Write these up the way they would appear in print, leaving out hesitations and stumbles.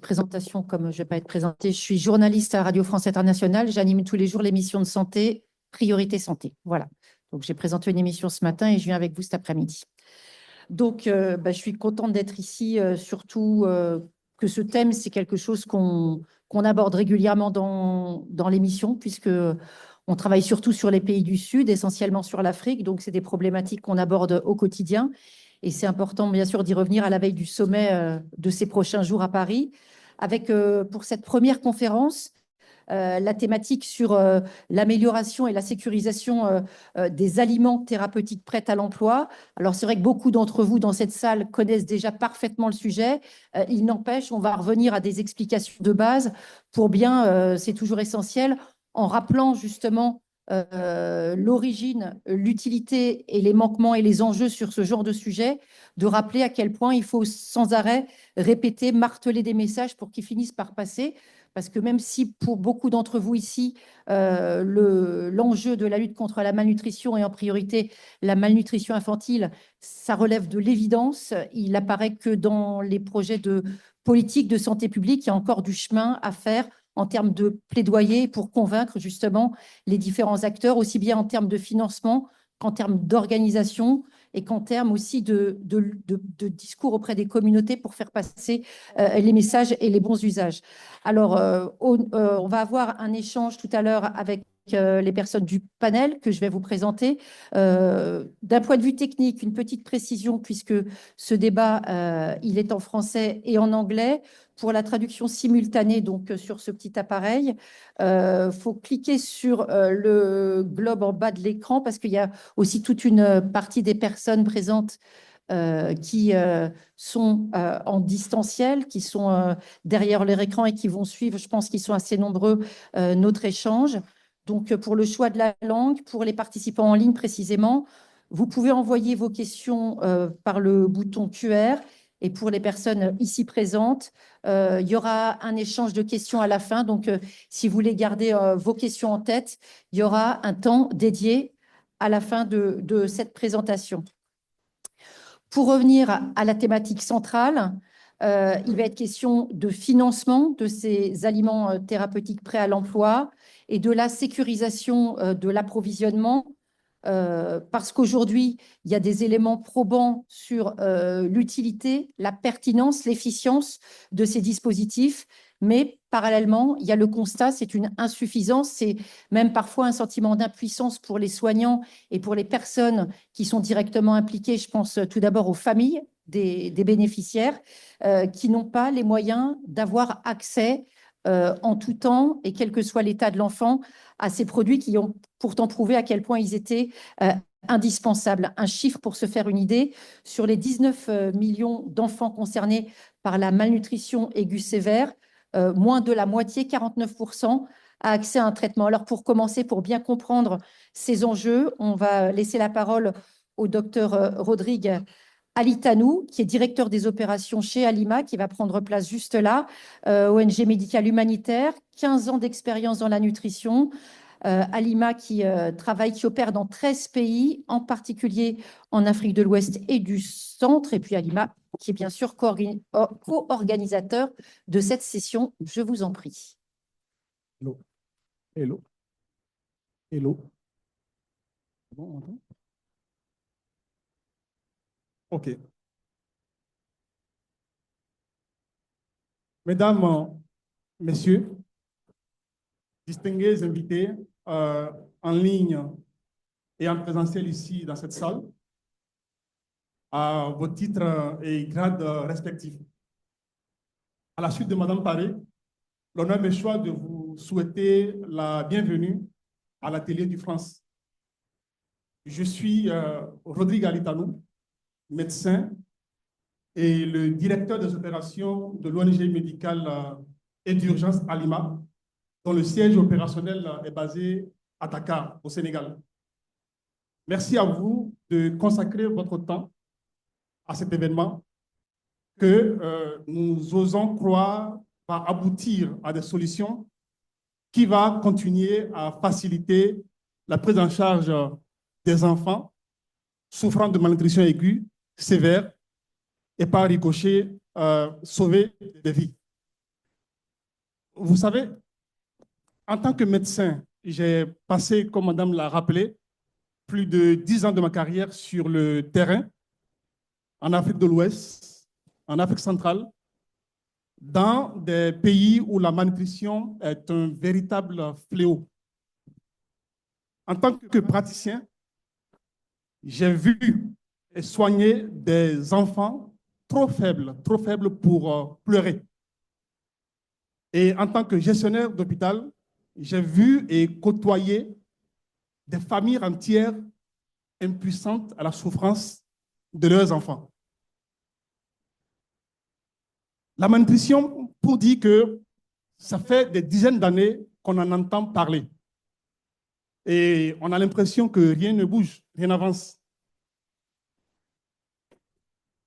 petite présentation, comme je ne vais pas être présentée. Je suis journaliste à Radio France Internationale. J'anime tous les jours l'émission de santé, Priorité Santé. Voilà. Donc, j'ai présenté une émission ce matin et je viens avec vous cet après-midi. Donc, je suis contente d'être ici, surtout que ce thème, c'est quelque chose qu'on aborde régulièrement dans l'émission, puisque on travaille surtout sur les pays du Sud, essentiellement sur l'Afrique. Donc, c'est des problématiques qu'on aborde au quotidien. Et c'est important, bien sûr, d'y revenir à la veille du sommet de ces prochains jours à Paris, avec, pour cette première conférence, la thématique sur l'amélioration et la sécurisation des aliments thérapeutiques prêts à l'emploi. Alors, c'est vrai que beaucoup d'entre vous dans cette salle connaissent déjà parfaitement le sujet. Il n'empêche, on va revenir à des explications de base pour bien, c'est toujours essentiel, en rappelant justement l'origine, l'utilité et les manquements et les enjeux sur ce genre de sujet, de rappeler à quel point il faut sans arrêt répéter, marteler des messages pour qu'ils finissent par passer. Parce que même si pour beaucoup d'entre vous ici, l'enjeu de la lutte contre la malnutrition et en priorité la malnutrition infantile, ça relève de l'évidence, il apparaît que dans les projets de politique de santé publique, il y a encore du chemin à faire en termes de plaidoyer pour convaincre justement les différents acteurs, aussi bien en termes de financement qu'en termes d'organisation et qu'en termes aussi de discours auprès des communautés pour faire passer les messages et les bons usages. Alors, on va avoir un échange tout à l'heure avec les personnes du panel que je vais vous présenter. D'un point de vue technique, une petite précision, puisque ce débat, il est en français et en anglais. Pour la traduction simultanée, donc sur ce petit appareil, faut cliquer sur le globe en bas de l'écran parce qu'il y a aussi toute une partie des personnes présentes qui sont en distanciel, qui sont derrière leur écran et qui vont suivre, je pense qu'ils sont assez nombreux, notre échange. Donc, pour le choix de la langue, pour les participants en ligne précisément, vous pouvez envoyer vos questions par le bouton QR. Et pour les personnes ici présentes, il y aura un échange de questions à la fin. Donc, si vous voulez garder vos questions en tête, il y aura un temps dédié à la fin de cette présentation. Pour revenir à la thématique centrale, il va être question de financement de ces aliments thérapeutiques prêts à l'emploi et de la sécurisation de l'approvisionnement, parce qu'aujourd'hui, il y a des éléments probants sur l'utilité, la pertinence, l'efficience de ces dispositifs. Mais parallèlement, il y a le constat, c'est une insuffisance, c'est même parfois un sentiment d'impuissance pour les soignants et pour les personnes qui sont directement impliquées. Je pense tout d'abord aux familles des bénéficiaires qui n'ont pas les moyens d'avoir accès en tout temps et quel que soit l'état de l'enfant à ces produits qui ont pourtant prouvé à quel point ils étaient indispensables. Un chiffre pour se faire une idée, sur les 19 millions d'enfants concernés par la malnutrition aiguë sévère, moins de la moitié, 49%, a accès à un traitement. Alors, pour commencer, pour bien comprendre ces enjeux, on va laisser la parole au docteur Rodrigue Alitanou, qui est directeur des opérations chez Alima, qui va prendre place juste là, ONG médicale humanitaire, 15 ans d'expérience dans la nutrition. Alima qui travaille, qui opère dans 13 pays, en particulier en Afrique de l'Ouest et du Centre. Et puis Alima, qui est bien sûr co-organisateur de cette session. Je vous en prie. Hello. Hello. Hello. Bon, on entend? OK. Mesdames, Messieurs, distingués invités en ligne et en présentiel ici dans cette salle, à vos titres et grades respectifs. À la suite de Madame Paré, l'honneur me choix de vous souhaiter la bienvenue à l'atelier du France. Je suis Rodrigue Alitanou, médecin et le directeur des opérations de l'ONG médicale et d'urgence Alima, dont le siège opérationnel est basé à Dakar, au Sénégal. Merci à vous de consacrer votre temps à cet événement que nous osons croire va aboutir à des solutions qui va continuer à faciliter la prise en charge des enfants souffrant de malnutrition aiguë, sévère, et par ricochet, sauver des vies. Vous savez, en tant que médecin, j'ai passé, comme madame l'a rappelé, plus de 10 ans de ma carrière sur le terrain, en Afrique de l'Ouest, en Afrique centrale, dans des pays où la malnutrition est un véritable fléau. En tant que praticien, j'ai vu et soigné des enfants trop faibles pour pleurer. Et en tant que gestionnaire d'hôpital, j'ai vu et côtoyé des familles entières impuissantes à la souffrance de leurs enfants. La malnutrition, pour dire que ça fait des dizaines d'années qu'on en entend parler. Et on a l'impression que rien ne bouge, rien n'avance.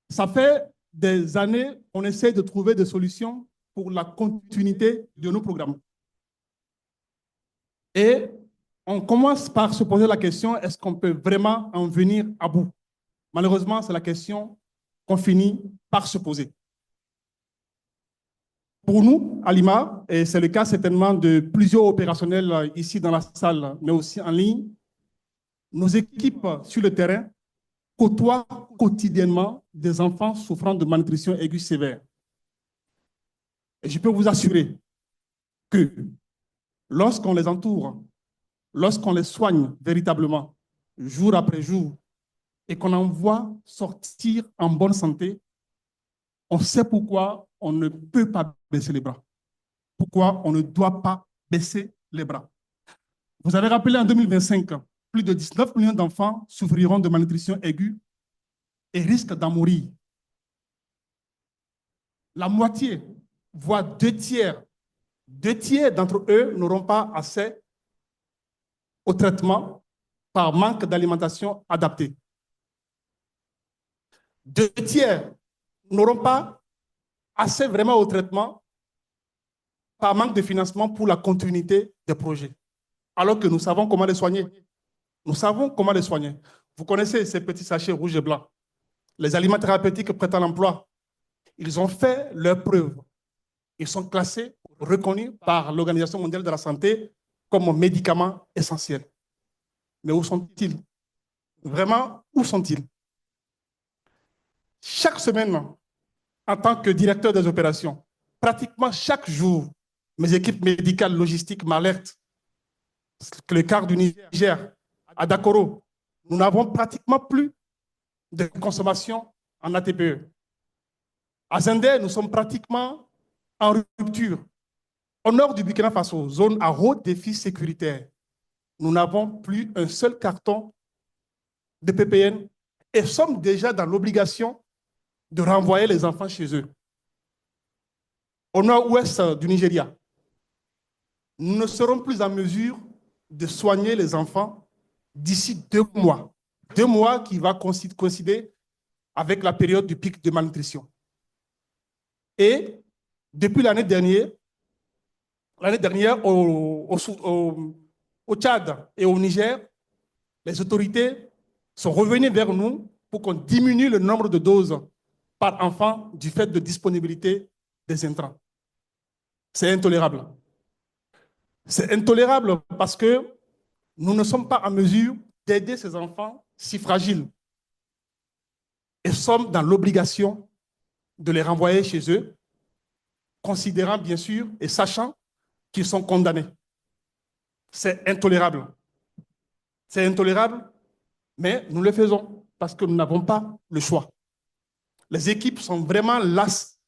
Ça fait des années qu'on essaie de trouver des solutions pour la continuité de nos programmes. Et on commence par se poser la question, est-ce qu'on peut vraiment en venir à bout? Malheureusement, c'est la question qu'on finit par se poser. Pour nous, à Lima, et c'est le cas certainement de plusieurs opérationnels ici dans la salle, mais aussi en ligne, nos équipes sur le terrain côtoient quotidiennement des enfants souffrant de malnutrition aiguë sévère. Et je peux vous assurer que lorsqu'on les entoure, lorsqu'on les soigne véritablement, jour après jour, et qu'on en voit sortir en bonne santé, on sait pourquoi on ne peut pas baisser les bras. Pourquoi on ne doit pas baisser les bras. Vous avez rappelé en 2025, plus de 19 millions d'enfants souffriront de malnutrition aiguë et risquent d'en mourir. La moitié, voire deux tiers d'entre eux n'auront pas accès au traitement par manque d'alimentation adaptée. Deux tiers n'auront pas accès vraiment au traitement par manque de financement pour la continuité des projets. Alors que nous savons comment les soigner. Nous savons comment les soigner. Vous connaissez ces petits sachets rouges et blancs. Les aliments thérapeutiques prêts à l'emploi, ils ont fait leurs preuves. Ils sont classés, reconnus par l'Organisation mondiale de la santé comme médicaments essentiels. Mais où sont-ils? Vraiment, où sont-ils? Chaque semaine, en tant que directeur des opérations, pratiquement chaque jour, mes équipes médicales logistiques m'alertent que le quart du Niger, à Dakoro, nous n'avons pratiquement plus de consommation en ATPE. À Zender, nous sommes pratiquement en rupture. Au nord du Burkina Faso, zone à haut défi sécuritaire, nous n'avons plus un seul carton de PPN et sommes déjà dans l'obligation de renvoyer les enfants chez eux. Au nord-ouest du Nigeria, nous ne serons plus en mesure de soigner les enfants d'ici 2 mois. 2 mois qui va coïncider avec la période du pic de malnutrition. Et depuis l'année dernière, au Tchad et au Niger, les autorités sont revenues vers nous pour qu'on diminue le nombre de doses par enfant du fait de disponibilité des intrants. C'est intolérable. C'est intolérable parce que nous ne sommes pas en mesure d'aider ces enfants si fragiles et sommes dans l'obligation de les renvoyer chez eux, considérant bien sûr et sachant qu'ils sont condamnés. C'est intolérable. C'est intolérable, mais nous le faisons parce que nous n'avons pas le choix. Les équipes sont vraiment lasses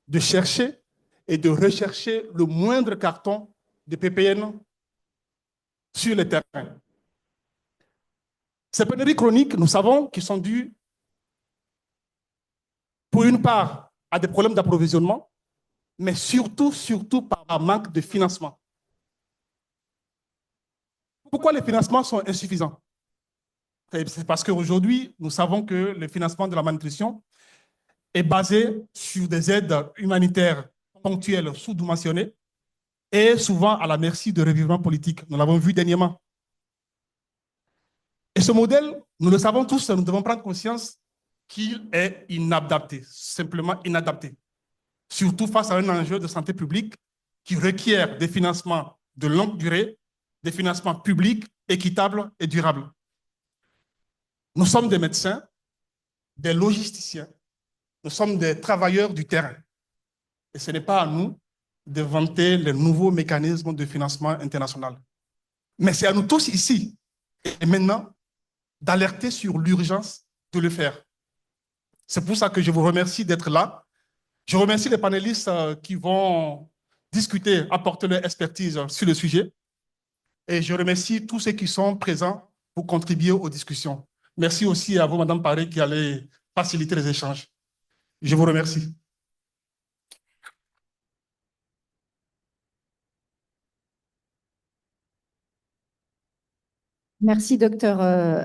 de chercher et de rechercher le moindre carton de PPN sur le terrain. Ces pénuries chroniques, nous savons qu'ils sont dues, pour une part, à des problèmes d'approvisionnement, mais surtout par un manque de financement. Pourquoi les financements sont insuffisants? C'est parce qu'aujourd'hui, nous savons que le financement de la malnutrition est basé sur des aides humanitaires ponctuelles sous-dimensionnées et souvent à la merci de revirements politiques. Nous l'avons vu dernièrement. Et ce modèle, nous le savons tous, nous devons prendre conscience qu'il est inadapté, simplement inadapté. Surtout face à un enjeu de santé publique qui requiert des financements de longue durée, des financements publics, équitables et durables. Nous sommes des médecins, des logisticiens, nous sommes des travailleurs du terrain. Et ce n'est pas à nous d'inventer les nouveaux mécanismes de financement international. Mais c'est à nous tous ici, et maintenant, d'alerter sur l'urgence de le faire. C'est pour ça que je vous remercie d'être là. Je remercie les panélistes qui vont discuter, apporter leur expertise sur le sujet. Et je remercie tous ceux qui sont présents pour contribuer aux discussions. Merci aussi à vous, Madame Paré, qui allez faciliter les échanges. Je vous remercie. Merci, docteur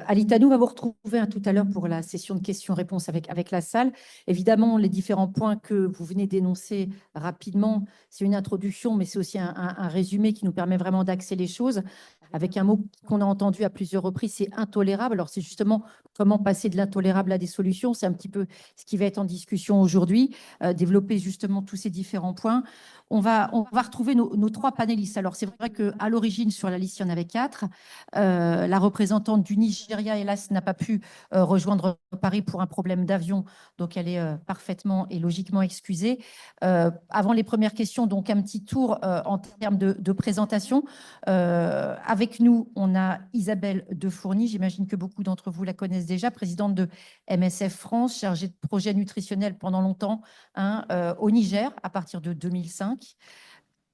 Alitanou. On va vous retrouver tout à l'heure pour la session de questions-réponses avec la salle. Évidemment, les différents points que vous venez d'énoncer rapidement, c'est une introduction, mais c'est aussi un résumé qui nous permet vraiment d'axer les choses. Avec un mot qu'on a entendu à plusieurs reprises, c'est intolérable. Alors, c'est justement comment passer de l'intolérable à des solutions. C'est un petit peu ce qui va être en discussion aujourd'hui, développer justement tous ces différents points. On va retrouver nos trois panélistes. Alors, c'est vrai qu'à l'origine, sur la liste, il y en avait 4. La représentante du Nigeria, hélas, n'a pas pu rejoindre Paris pour un problème d'avion, donc elle est parfaitement et logiquement excusée. Avant les premières questions, donc un petit tour en termes de présentation. Avec nous, on a Isabelle Defourny, j'imagine que beaucoup d'entre vous la connaissent déjà, présidente de MSF France, chargée de projets nutritionnels pendant longtemps au Niger à partir de 2005.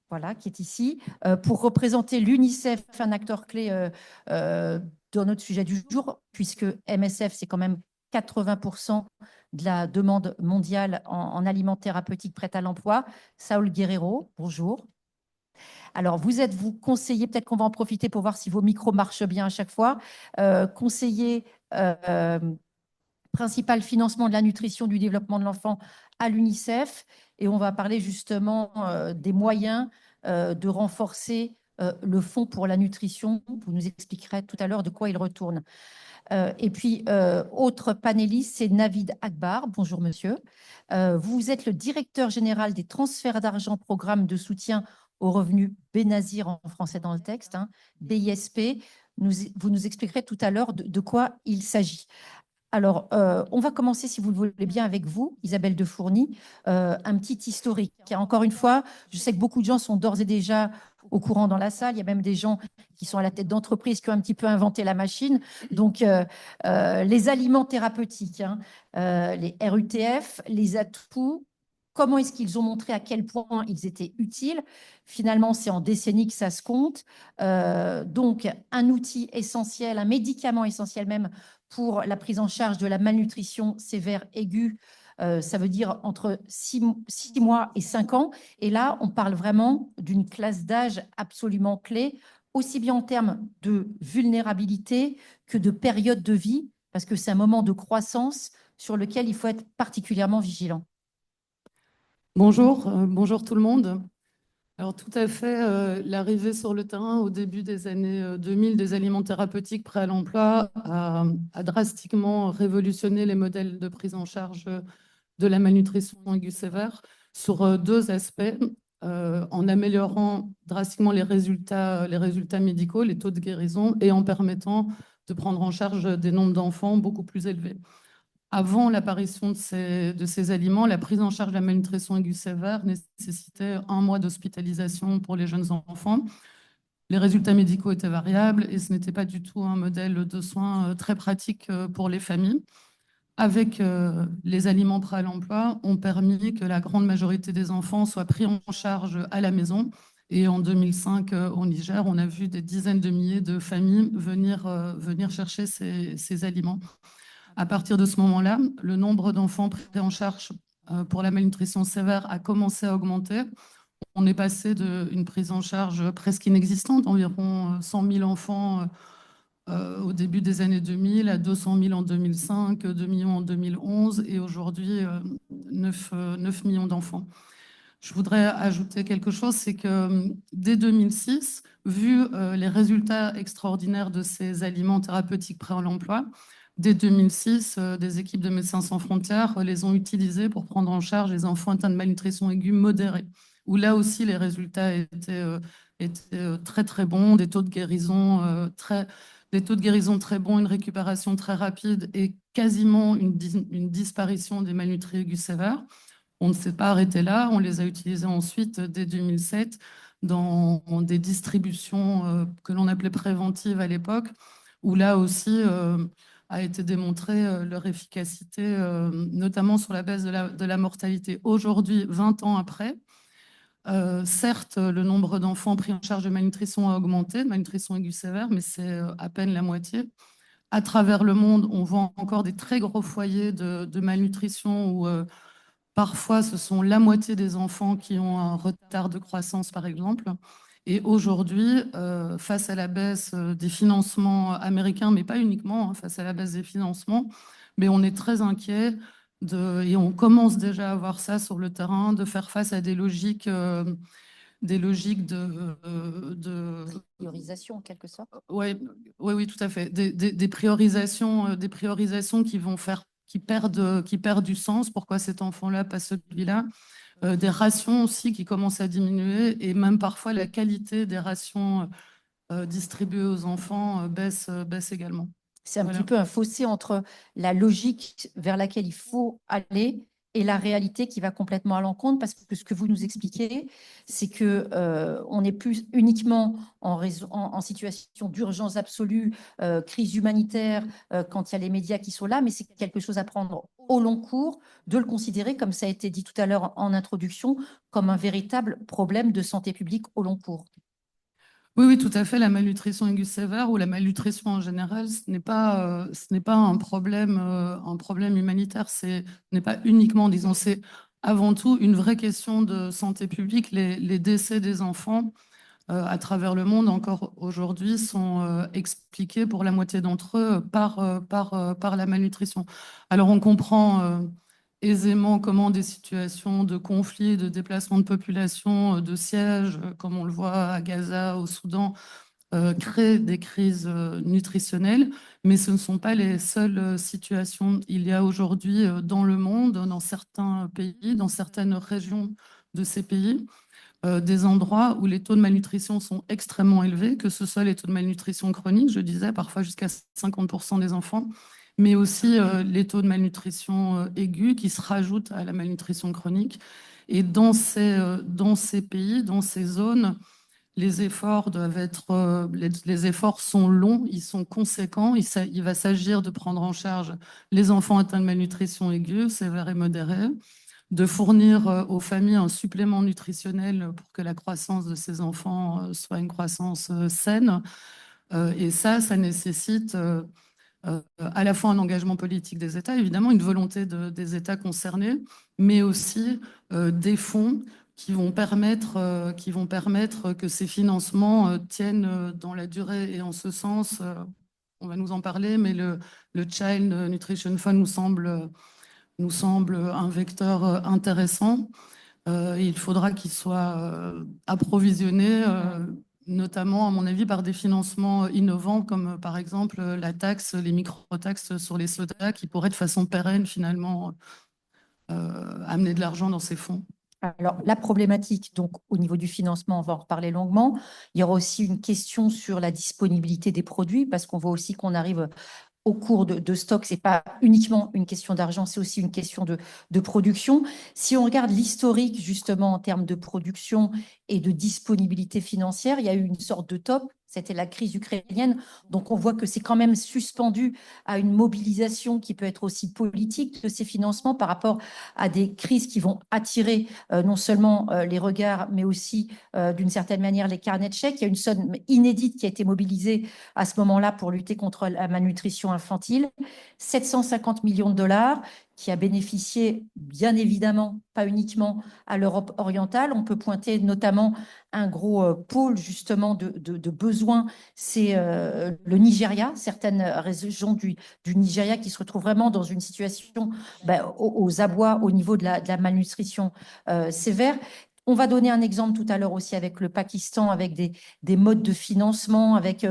Voilà, qui est ici, pour représenter l'UNICEF, un acteur clé dans notre sujet du jour, puisque MSF, c'est quand même 80% de la demande mondiale en aliments thérapeutiques prêts à l'emploi. Saúl Guerrero, bonjour. Alors, vous conseiller, peut-être qu'on va en profiter pour voir si vos micros marchent bien à chaque fois, conseiller principal financement de la nutrition, du développement de l'enfant à l'UNICEF. Et on va parler justement des moyens de renforcer le fonds pour la nutrition. Vous nous expliquerez tout à l'heure de quoi il retourne. Et puis, autre panéliste, c'est Navid Akbar. Bonjour, monsieur. Vous êtes le directeur général des transferts d'argent, programme de soutien aux revenus Benazir en français dans le texte, BISP. Vous nous expliquerez tout à l'heure de quoi il s'agit. Alors, on va commencer, si vous le voulez bien, avec vous, Isabelle Defourny, un petit historique. Encore une fois, je sais que beaucoup de gens sont d'ores et déjà au courant dans la salle. Il y a même des gens qui sont à la tête d'entreprises qui ont un petit peu inventé la machine. Donc, les aliments thérapeutiques, les RUTF, les atouts, comment est-ce qu'ils ont montré à quel point ils étaient utiles? Finalement, c'est en décennies que ça se compte. Donc, un outil essentiel, un médicament essentiel même pour la prise en charge de la malnutrition sévère aiguë. Ça veut dire entre 6 mois et 5 ans. Et là, on parle vraiment d'une classe d'âge absolument clé, aussi bien en termes de vulnérabilité que de période de vie, parce que c'est un moment de croissance sur lequel il faut être particulièrement vigilant. Bonjour, bonjour tout le monde. Alors tout à fait, l'arrivée sur le terrain au début des années 2000 des aliments thérapeutiques prêts à l'emploi a drastiquement révolutionné les modèles de prise en charge de la malnutrition aiguë sévère sur deux aspects, en améliorant drastiquement les résultats médicaux, les taux de guérison, et en permettant de prendre en charge des nombres d'enfants beaucoup plus élevés. Avant l'apparition de ces aliments, la prise en charge de la malnutrition aiguë sévère nécessitait 1 mois d'hospitalisation pour les jeunes enfants. Les résultats médicaux étaient variables et ce n'était pas du tout un modèle de soins très pratique pour les familles. Avec les aliments prêts à l'emploi, ont permis que la grande majorité des enfants soient pris en charge à la maison. Et en 2005, au Niger, on a vu des dizaines de milliers de familles venir chercher ces aliments. À partir de ce moment-là, le nombre d'enfants pris en charge pour la malnutrition sévère a commencé à augmenter. On est passé d'une prise en charge presque inexistante, environ 100 000 enfants au début des années 2000, à 200 000 en 2005, 2 millions en 2011 et aujourd'hui 9 millions d'enfants. Je voudrais ajouter quelque chose, c'est que dès 2006, vu les résultats extraordinaires de ces aliments thérapeutiques prêts à l'emploi, dès 2006, des équipes de Médecins sans frontières les ont utilisés pour prendre en charge les enfants atteints de malnutrition aiguë modérée. où là aussi les résultats étaient très très bons, des taux de guérison très bons, une récupération très rapide et quasiment une disparition des malnutris aigus sévères. On ne s'est pas arrêté là, on les a utilisés ensuite dès 2007 dans des distributions que l'on appelait préventives à l'époque, où là aussi a été démontrée leur efficacité, notamment sur la baisse de la mortalité. Aujourd'hui, 20 ans après, certes, le nombre d'enfants pris en charge de malnutrition a augmenté, de malnutrition aiguë sévère, mais c'est à peine la moitié. À travers le monde, on voit encore des très gros foyers de malnutrition où parfois ce sont la moitié des enfants qui ont un retard de croissance, par exemple. Et aujourd'hui, face à la baisse des financements américains, mais pas uniquement, hein, face à la baisse des financements, mais on est très inquiet et on commence déjà à voir ça sur le terrain, de faire face à des logiques de Priorisation, en quelque sorte. ouais, oui, tout à fait. Des priorisations qui perdent du sens. Pourquoi cet enfant-là, pas celui-là? Des rations aussi qui commencent à diminuer et même parfois la qualité des rations distribuées aux enfants baisse également. C'est un Voilà. petit peu un fossé entre la logique vers laquelle il faut aller et la réalité qui va complètement à l'encontre, parce que ce que vous nous expliquez, c'est que on n'est plus uniquement en situation d'urgence absolue, crise humanitaire, quand il y a les médias qui sont là, mais c'est quelque chose à prendre au long cours, de le considérer, comme ça a été dit tout à l'heure en introduction, comme un véritable problème de santé publique au long cours. Oui, oui, tout à fait. La malnutrition aiguë sévère ou la malnutrition en général, ce n'est pas un problème humanitaire. Ce n'est pas uniquement, disons, c'est avant tout une vraie question de santé publique. Les décès des enfants à travers le monde, encore aujourd'hui, sont expliqués pour la moitié d'entre eux par la malnutrition. Alors, on comprend aisément comment des situations de conflit, de déplacement de population, de siège, comme on le voit à Gaza, au Soudan, créent des crises nutritionnelles, mais ce ne sont pas les seules situations. Il y a aujourd'hui dans le monde, dans certains pays, dans certaines régions de ces pays, des endroits où les taux de malnutrition sont extrêmement élevés, que ce soit les taux de malnutrition chronique, je disais, parfois jusqu'à 50% des enfants, mais aussi les taux de malnutrition aiguë qui se rajoutent à la malnutrition chronique. Et dans ces pays, dans ces zones, les efforts les efforts sont longs, ils sont conséquents. Il va s'agir de prendre en charge les enfants atteints de malnutrition aiguë, sévère et modérée, de fournir aux familles un supplément nutritionnel pour que la croissance de ces enfants soit une croissance saine. Et ça nécessite à la fois un engagement politique des États, évidemment, une volonté des États concernés, mais aussi des fonds qui vont permettre que ces financements tiennent dans la durée. Et en ce sens, on va nous en parler, mais le Child Nutrition Fund nous semble un vecteur intéressant. Il faudra qu'il soit approvisionné, notamment, à mon avis, par des financements innovants, comme par exemple les micro-taxes sur les sodas, qui pourraient de façon pérenne, finalement, amener de l'argent dans ces fonds. Alors, la problématique, donc, au niveau du financement, on va en reparler longuement. Il y aura aussi une question sur la disponibilité des produits, parce qu'on voit aussi qu'on arrive au cours de stock. Ce n'est pas uniquement une question d'argent, c'est aussi une question de production. Si on regarde l'historique, justement, en termes de production et de disponibilité financière, il y a eu une sorte de top. C'était la crise ukrainienne. Donc, on voit que c'est quand même suspendu à une mobilisation qui peut être aussi politique de ces financements par rapport à des crises qui vont attirer non seulement les regards, mais aussi, d'une certaine manière, les carnets de chèques. Il y a une somme inédite qui a été mobilisée à ce moment-là pour lutter contre la malnutrition infantile. 750 millions de dollars qui a bénéficié, bien évidemment, pas uniquement à l'Europe orientale. On peut pointer notamment un gros pôle justement de besoins, c'est le Nigeria, certaines régions du Nigeria qui se retrouvent vraiment dans une situation aux abois au niveau de la malnutrition sévère. On va donner un exemple tout à l'heure aussi avec le Pakistan, avec des modes de financement, avec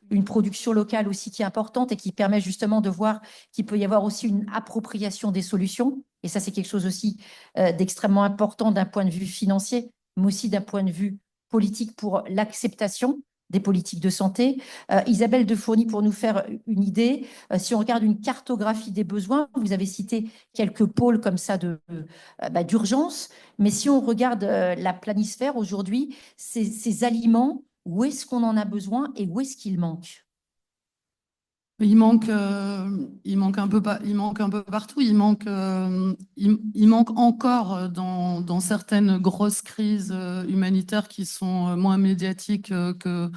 une production locale aussi qui est importante et qui permet justement de voir qu'il peut y avoir aussi une appropriation des solutions. Et ça, c'est quelque chose aussi d'extrêmement important d'un point de vue financier. mais aussi d'un point de vue politique pour l'acceptation des politiques de santé. Isabelle de Fourny, pour nous faire une idée, si on regarde une cartographie des besoins, vous avez cité quelques pôles comme ça d'urgence, mais si on regarde la planisphère aujourd'hui, ces aliments, où est-ce qu'on en a besoin et où est-ce qu'il manque? Il manque un peu, il manque un peu partout. Il manque encore dans certaines grosses crises humanitaires qui sont moins médiatiques que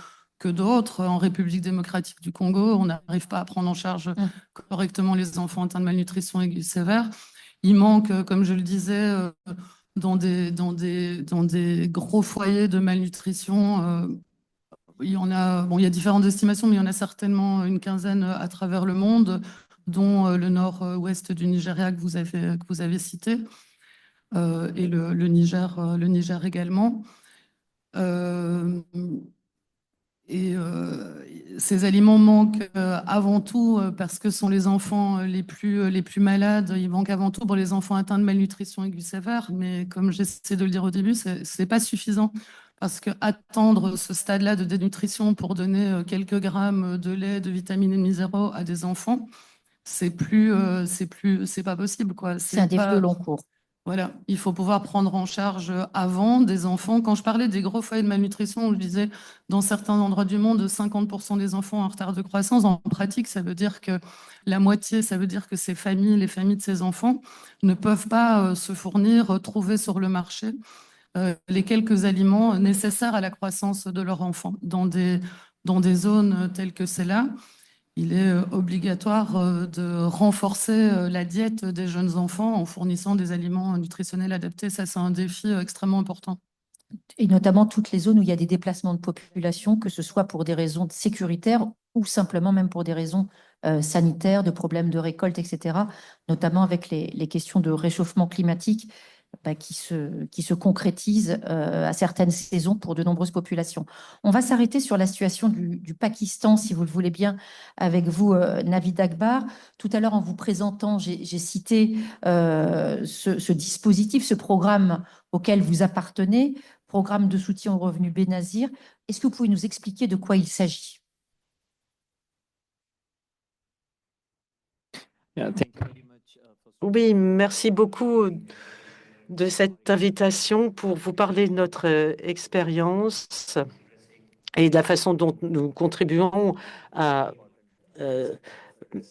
d'autres. En République démocratique du Congo, on n'arrive pas à prendre en charge correctement les enfants atteints de malnutrition aiguë sévère. Il manque, comme je le disais, dans des gros foyers de malnutrition. Il y en a, bon, il y a différentes estimations, mais il y en a certainement une quinzaine à travers le monde, dont le nord-ouest du Nigeria que vous avez cité, et le Niger également. Ces aliments manquent avant tout parce que ce sont les enfants les plus malades. Ils manquent avant tout pour les enfants atteints de malnutrition aiguë sévère. Mais comme j'essaie de le dire au début, ce n'est pas suffisant. Parce qu'attendre ce stade-là de dénutrition pour donner quelques grammes de lait, de vitamine minéraux à des enfants, c'est pas possible, quoi. C'est un défi au long cours. Voilà, il faut pouvoir prendre en charge avant des enfants. Quand je parlais des gros foyers de malnutrition, on le disait, dans certains endroits du monde, 50% des enfants en retard de croissance. En pratique, ça veut dire que la moitié, ça veut dire que ces familles, les familles de ces enfants, ne peuvent pas se fournir, trouver sur le marché les quelques aliments nécessaires à la croissance de leur enfant. Dans des zones telles que celle-là, il est obligatoire de renforcer la diète des jeunes enfants en fournissant des aliments nutritionnels adaptés. Ça, c'est un défi extrêmement important. Et notamment toutes les zones où il y a des déplacements de population, que ce soit pour des raisons sécuritaires ou simplement même pour des raisons sanitaires, de problèmes de récolte, etc., notamment avec les questions de réchauffement climatique qui se concrétisent à certaines saisons pour de nombreuses populations. On va s'arrêter sur la situation du Pakistan, si vous le voulez bien, avec vous, Navid Akbar. Tout à l'heure, en vous présentant, j'ai cité ce dispositif, ce programme auquel vous appartenez, programme de soutien aux revenus Benazir. Est-ce que vous pouvez nous expliquer de quoi il s'agit? Oui, merci beaucoup de cette invitation pour vous parler de notre expérience et de la façon dont nous contribuons à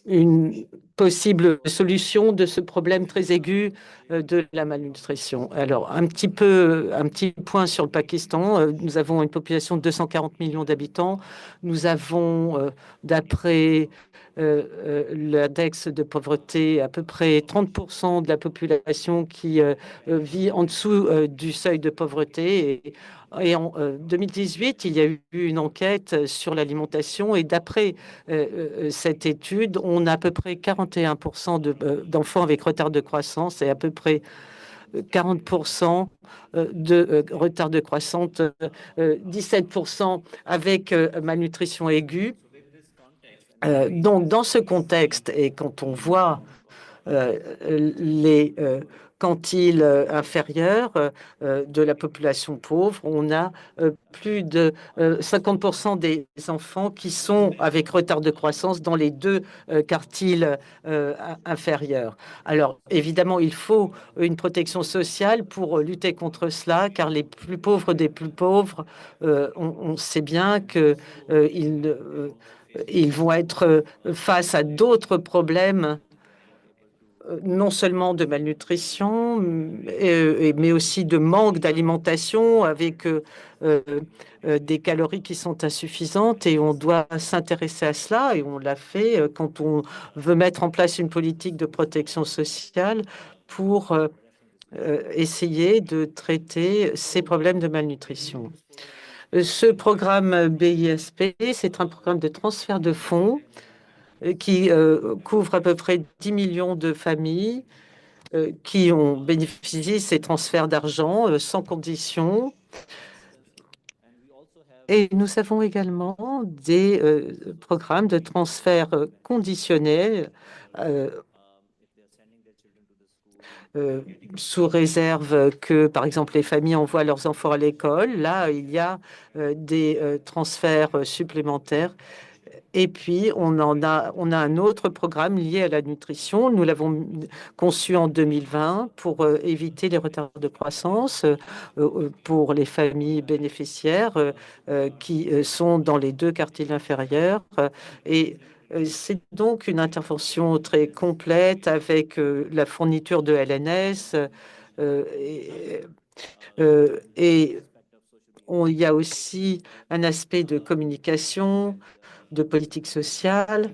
une possible solution de ce problème très aigu de la malnutrition. Alors, un petit point sur le Pakistan. Nous avons une population de 240 millions d'habitants. Nous avons, d'après l'index de pauvreté, à peu près 30% de la population qui vit en dessous du seuil de pauvreté. Et en 2018, il y a eu une enquête sur l'alimentation et d'après cette étude, on a à peu près 41% d'enfants avec retard de croissance et à peu près 40% de retard de croissance, 17% avec malnutrition aiguë. Donc, dans ce contexte, et quand on voit les quantiles inférieurs de la population pauvre, on a plus de 50% des enfants qui sont avec retard de croissance dans les deux quartiles inférieurs. Alors, évidemment, il faut une protection sociale pour lutter contre cela, car les plus pauvres des plus pauvres, on sait bien qu'ils vont être face à d'autres problèmes non seulement de malnutrition, mais aussi de manque d'alimentation avec des calories qui sont insuffisantes et on doit s'intéresser à cela et on l'a fait quand on veut mettre en place une politique de protection sociale pour essayer de traiter ces problèmes de malnutrition. Ce programme BISP, c'est un programme de transfert de fonds qui couvre à peu près 10 millions de familles qui ont bénéficié de ces transferts d'argent sans condition. Et nous avons également des programmes de transfert conditionnels sous réserve que, par exemple, les familles envoient leurs enfants à l'école. Là, il y a des transferts supplémentaires. Et puis, on a un autre programme lié à la nutrition. Nous l'avons conçu en 2020 pour éviter les retards de croissance pour les familles bénéficiaires qui sont dans les deux quartiles inférieurs. Et c'est donc une intervention très complète avec la fourniture de LNS et il y a aussi un aspect de communication, de politique sociale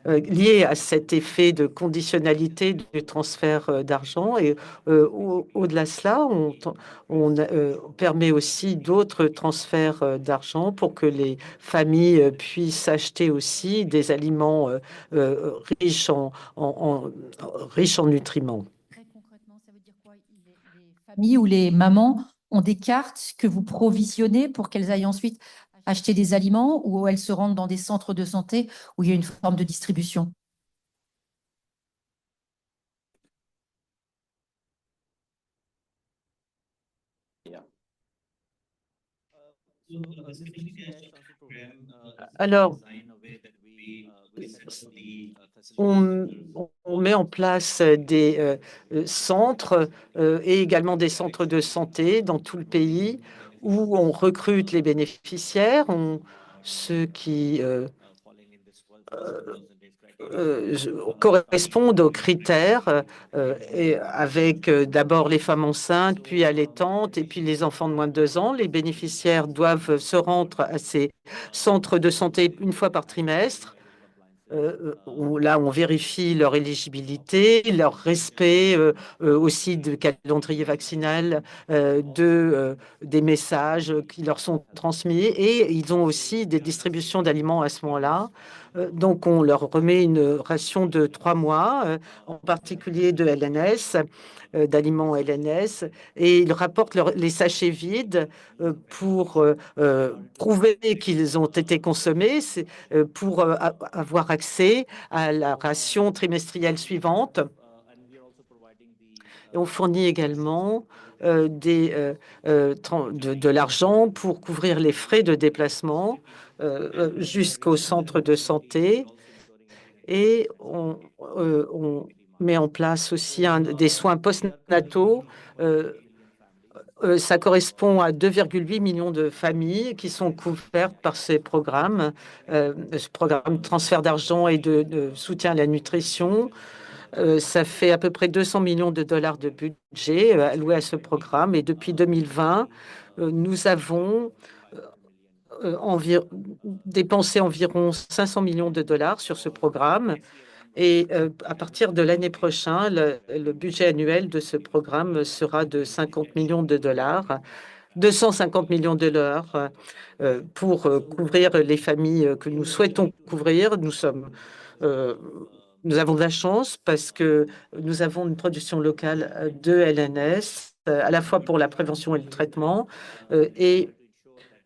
lié à cet effet de conditionnalité du transfert d'argent. Et au-delà de cela, on permet aussi d'autres transferts d'argent pour que les familles puissent acheter aussi des aliments riches riches en nutriments. Très concrètement, ça veut dire quoi? Les familles ou les mamans ont des cartes que vous provisionnez pour qu'elles aillent ensuite acheter des aliments ou elles se rendent dans des centres de santé où il y a une forme de distribution? Alors, on met en place des centres et également des centres de santé dans tout le pays où on recrute les bénéficiaires, ceux qui correspondent aux critères et avec d'abord les femmes enceintes, puis allaitantes et puis les enfants de moins de 2 ans. Les bénéficiaires doivent se rendre à ces centres de santé une fois par trimestre. Là, on vérifie leur éligibilité, leur respect aussi du calendrier vaccinal, des messages qui leur sont transmis et ils ont aussi des distributions d'aliments à ce moment-là. Donc, on leur remet une ration de 3 mois, en particulier de LNS, d'aliments LNS, et ils rapportent les sachets vides pour prouver qu'ils ont été consommés, pour avoir accès à la ration trimestrielle suivante. Et on fournit également de l'argent pour couvrir les frais de déplacement jusqu'au centre de santé. Et on met en place aussi des soins postnataux. Ça correspond à 2,8 millions de familles qui sont couvertes par ce programme de transfert d'argent et de soutien à la nutrition. Ça fait à peu près 200 millions de dollars de budget alloué à ce programme. Et depuis 2020, nous avons dépensé environ 500 millions de dollars sur ce programme. Et à partir de l'année prochaine, le budget annuel de ce programme sera de 50 millions de dollars, 250 millions de dollars pour couvrir les familles que nous souhaitons couvrir. Nous avons de la chance parce que nous avons une production locale de LNS, à la fois pour la prévention et le traitement, et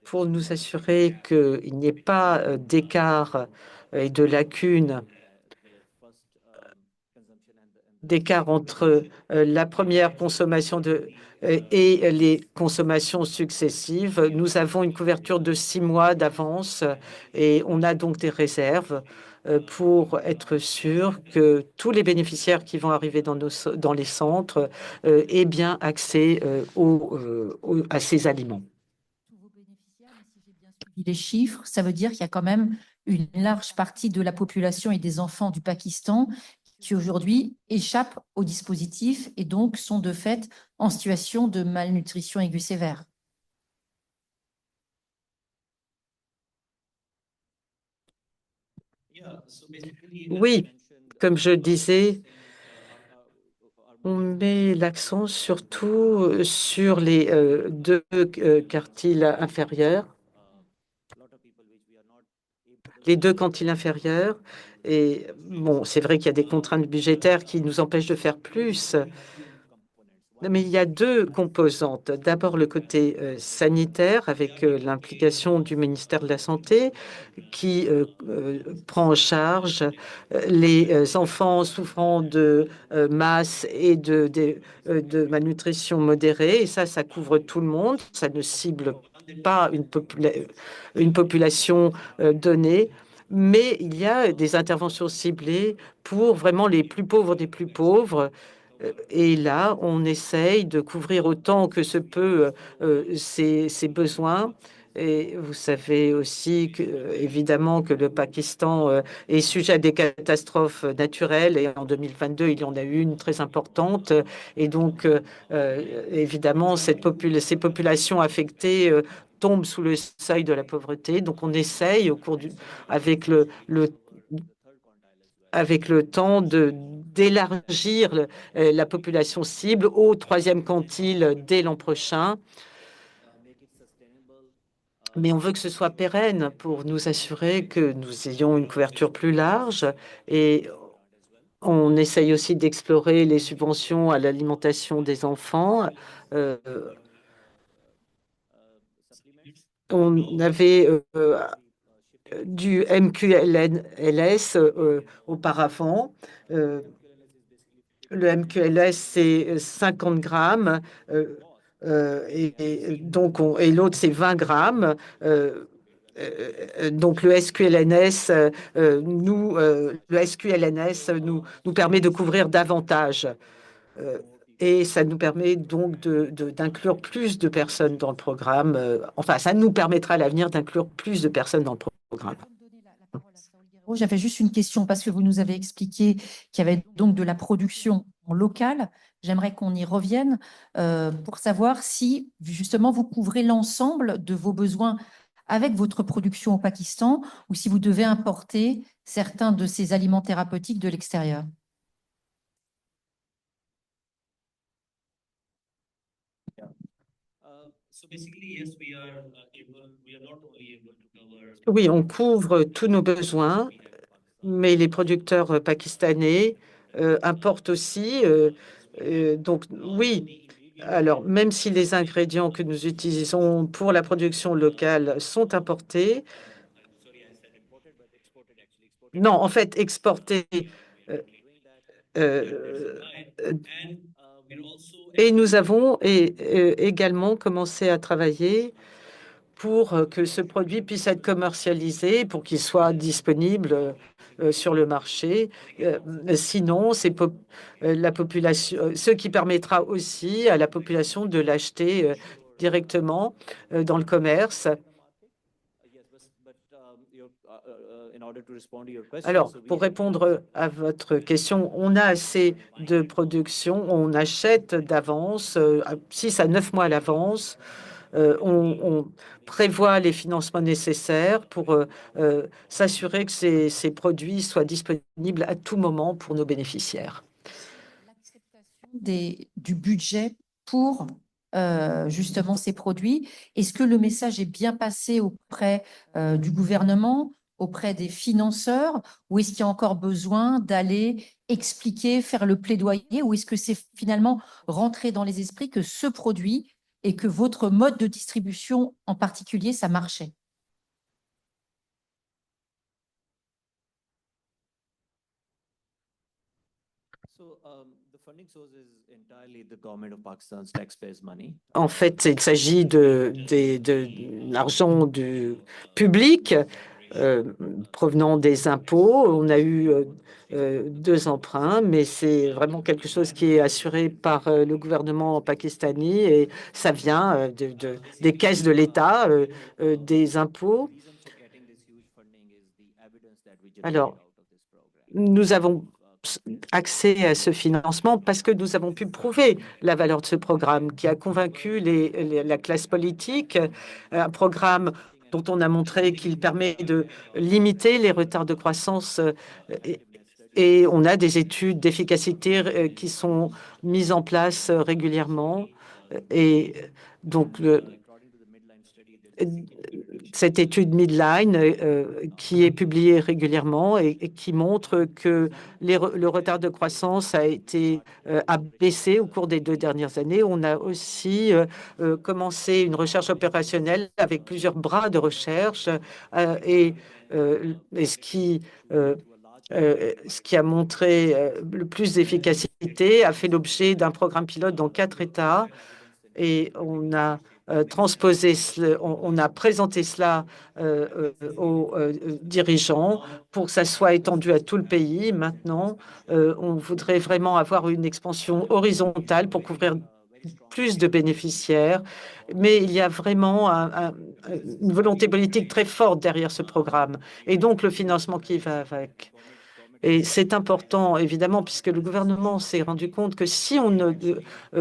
pour nous assurer qu'il n'y ait pas d'écart et de lacunes d'écart entre la première consommation et les consommations successives. Nous avons une couverture de 6 mois d'avance et on a donc des réserves pour être sûr que tous les bénéficiaires qui vont arriver dans les centres aient bien accès à ces aliments. Les chiffres, ça veut dire qu'il y a quand même une large partie de la population et des enfants du Pakistan qui aujourd'hui échappent au dispositif et donc sont de fait en situation de malnutrition aiguë sévère. Oui, comme je disais, on met l'accent surtout sur les deux quartiles inférieurs, les deux quantiles inférieurs. Et bon, c'est vrai qu'il y a des contraintes budgétaires qui nous empêchent de faire plus. Mais il y a deux composantes. D'abord, le côté sanitaire, avec l'implication du ministère de la Santé, qui prend en charge les enfants souffrant de masse et de malnutrition modérée. Et ça couvre tout le monde. Ça ne cible pas une population donnée. Mais il y a des interventions ciblées pour vraiment les plus pauvres des plus pauvres. Et là, on essaye de couvrir autant que se peut ces besoins. Et vous savez aussi que, évidemment, que le Pakistan est sujet à des catastrophes naturelles. Et en 2022, il y en a eu une très importante. Et donc, évidemment, ces populations affectées tombent sous le seuil de la pauvreté. Donc, on essaye, avec avec le temps, d'élargir la population cible au troisième quintile dès l'an prochain. Mais on veut que ce soit pérenne pour nous assurer que nous ayons une couverture plus large. Et on essaye aussi d'explorer les subventions à l'alimentation des enfants. Euh, on avait du MQLS auparavant. Le MQLS, c'est 50 grammes. Et l'autre, c'est 20 grammes. Donc, le SQLNS, nous permet de couvrir davantage. Et ça nous permet donc d'inclure plus de personnes dans le programme. Enfin, ça nous permettra à l'avenir d'inclure plus de personnes dans le programme. J'avais juste une question parce que vous nous avez expliqué qu'il y avait donc de la production en local. J'aimerais qu'on y revienne pour savoir si justement vous couvrez l'ensemble de vos besoins avec votre production au Pakistan ou si vous devez importer certains de ces aliments thérapeutiques de l'extérieur. Oui, on couvre tous nos besoins, mais les producteurs pakistanais importent aussi. Donc, oui, alors même si les ingrédients que nous utilisons pour la production locale sont importés, non, en fait, exportés. euh, euh, et nous avons également commencé à travailler pour que ce produit puisse être commercialisé, pour qu'il soit disponible sur le marché. Sinon, c'est la population, ce qui permettra aussi à la population de l'acheter directement dans le commerce. Alors, pour répondre à votre question, on a assez de production, on achète d'avance, 6 à 9 mois à l'avance. On prévoit les financements nécessaires pour s'assurer que ces produits soient disponibles à tout moment pour nos bénéficiaires. L'acceptation du budget pour justement ces produits, est-ce que le message est bien passé auprès du gouvernement, auprès des financeurs, ou est-ce qu'il y a encore besoin d'aller expliquer, faire le plaidoyer, ou est-ce que c'est finalement rentrer dans les esprits que ce produit et que votre mode de distribution en particulier, ça marchait? En fait, il s'agit de l'argent du public provenant des impôts. On a eu 2 emprunts, mais c'est vraiment quelque chose qui est assuré par le gouvernement pakistanais et ça vient des caisses de l'État, des impôts. Alors, nous avons accès à ce financement parce que nous avons pu prouver la valeur de ce programme qui a convaincu la classe politique, un programme dont on a montré qu'il permet de limiter les retards de croissance et on a des études d'efficacité qui sont mises en place régulièrement. Et donc, cette étude Midline qui est publiée régulièrement et qui montre que le retard de croissance a baissé au cours des 2 dernières années. On a aussi commencé une recherche opérationnelle avec plusieurs bras de recherche et ce qui a montré le plus d'efficacité a fait l'objet d'un programme pilote dans 4 États et on a on a présenté cela aux dirigeants pour que ça soit étendu à tout le pays. Maintenant, on voudrait vraiment avoir une expansion horizontale pour couvrir plus de bénéficiaires, mais il y a vraiment une volonté politique très forte derrière ce programme et donc le financement qui va avec. Et c'est important, évidemment, puisque le gouvernement s'est rendu compte que si on ne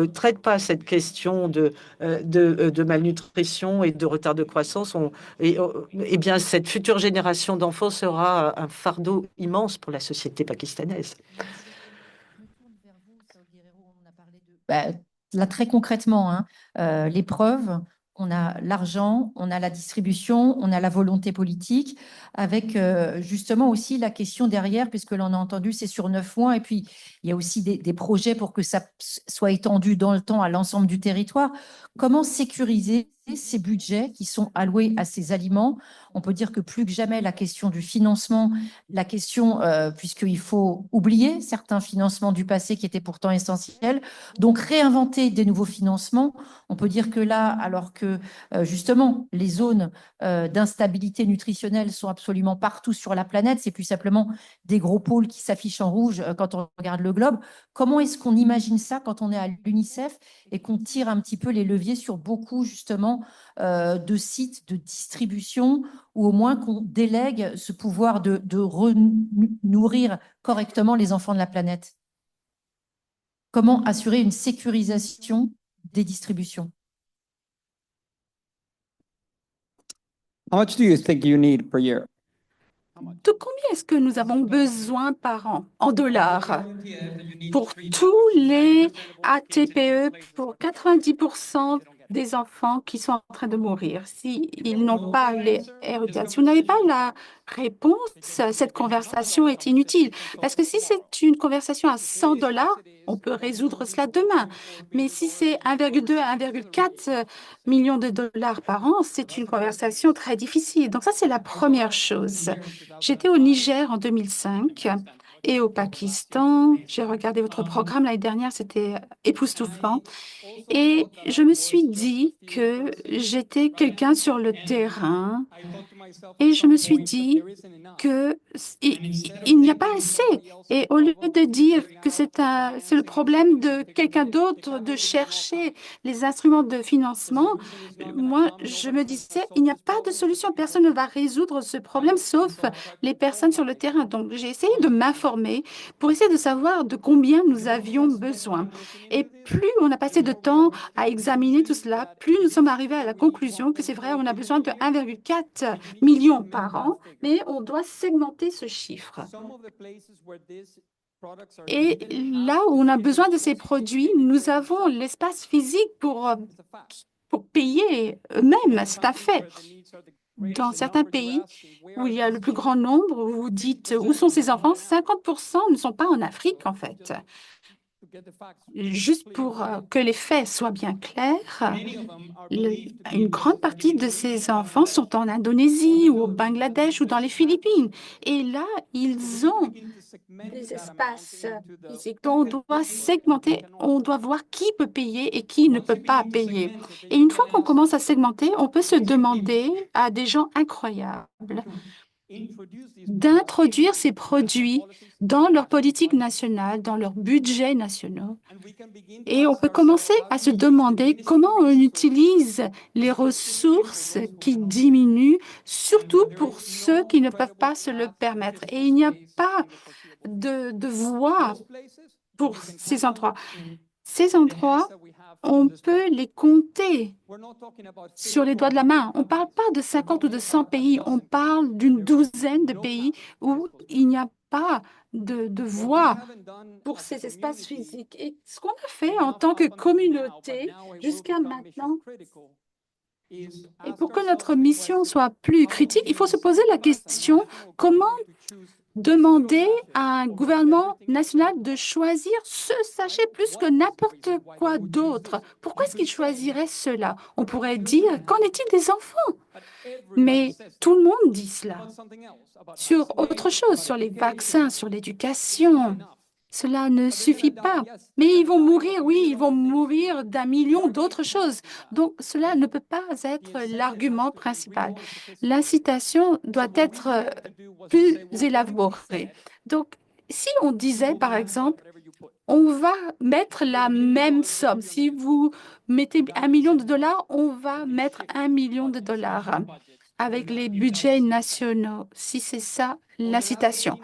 traite pas cette question de malnutrition et de retard de croissance, eh bien, cette future génération d'enfants sera un fardeau immense pour la société pakistanaise. Je me tourne vers vous, Saud Guerrero. On a parlé là, très concrètement, les preuves. On a l'argent, on a la distribution, on a la volonté politique, avec justement aussi la question derrière, puisque l'on a entendu, c'est sur 9 mois, et puis il y a aussi des projets pour que ça soit étendu dans le temps à l'ensemble du territoire. Comment sécuriser ces budgets qui sont alloués à ces aliments? On peut dire que plus que jamais, la question du financement, la question, puisqu'il faut oublier certains financements du passé qui étaient pourtant essentiels, donc réinventer des nouveaux financements. On peut dire que là, alors que justement les zones d'instabilité nutritionnelle sont absolument partout sur la planète, c'est plus simplement des gros pôles qui s'affichent en rouge quand on regarde le globe. Comment est-ce qu'on imagine ça quand on est à l'UNICEF et qu'on tire un petit peu les leviers sur beaucoup justement de sites de distribution, ou au moins qu'on délègue ce pouvoir de nourrir correctement les enfants de la planète? Comment assurer une sécurisation des distributions? How much do you think you need per year? De combien est-ce que nous avons besoin par an en dollars pour tous les ATPE, pour 90% des enfants qui sont en train de mourir, s'ils n'ont pas les RETA? Si vous n'avez pas la réponse, cette conversation est inutile. Parce que si c'est une conversation à 100 $, on peut résoudre cela demain. Mais si c'est 1,2 à 1,4 millions de dollars par an, c'est une conversation très difficile. Donc ça, c'est la première chose. J'étais au Niger en 2005 et au Pakistan. J'ai regardé votre programme l'année dernière, c'était époustouflant. Et je me suis dit que j'étais quelqu'un sur le terrain et je me suis dit qu'il n'y a pas assez. Et au lieu de dire que c'est le problème de quelqu'un d'autre de chercher les instruments de financement, moi, je me disais, il n'y a pas de solution. Personne ne va résoudre ce problème sauf les personnes sur le terrain. Donc, j'ai essayé de m'informer pour essayer de savoir de combien nous avions besoin. Et plus on a passé de temps à examiner tout cela, plus nous sommes arrivés à la conclusion que c'est vrai, on a besoin de 1,4 million par an, mais on doit segmenter ce chiffre. Et là où on a besoin de ces produits, nous avons l'espace physique pour payer eux-mêmes, c'est un fait. Dans certains pays où il y a le plus grand nombre, vous dites où sont ces enfants, 50% ne sont pas en Afrique en fait. Juste pour que les faits soient bien clairs, une grande partie de ces enfants sont en Indonésie ou au Bangladesh ou dans les Philippines. Et là, ils ont des espaces physiques. Donc, on doit segmenter, on doit voir qui peut payer et qui ne peut pas payer. Et une fois qu'on commence à segmenter, on peut se demander à des gens incroyables d'introduire ces produits dans leur politique nationale, dans leurs budgets nationaux. Et on peut commencer à se demander comment on utilise les ressources qui diminuent, surtout pour ceux qui ne peuvent pas se le permettre. Et il n'y a pas de voie pour ces endroits. Ces endroits, on peut les compter sur les doigts de la main. On ne parle pas de 50 ou de 100 pays, on parle d'une douzaine de pays où il n'y a pas de voie pour ces espaces physiques. Et ce qu'on a fait en tant que communauté jusqu'à maintenant, Et pour que notre mission soit plus critique, il faut se poser la question, comment demander à un gouvernement national de choisir ce sachet plus que n'importe quoi d'autre? Pourquoi est-ce qu'il choisirait cela? On pourrait dire, qu'en est-il des enfants? Mais tout le monde dit cela. Sur autre chose, sur les vaccins, sur l'éducation. Cela ne suffit pas. Mais ils vont mourir, oui, ils vont mourir d'un million d'autres choses. Donc, cela ne peut pas être l'argument principal. L'incitation doit être plus élaborée. Donc, si on disait, par exemple, on va mettre la même somme. Si vous mettez $1 million, on va mettre $1 million avec les budgets nationaux, si c'est ça l'incitation.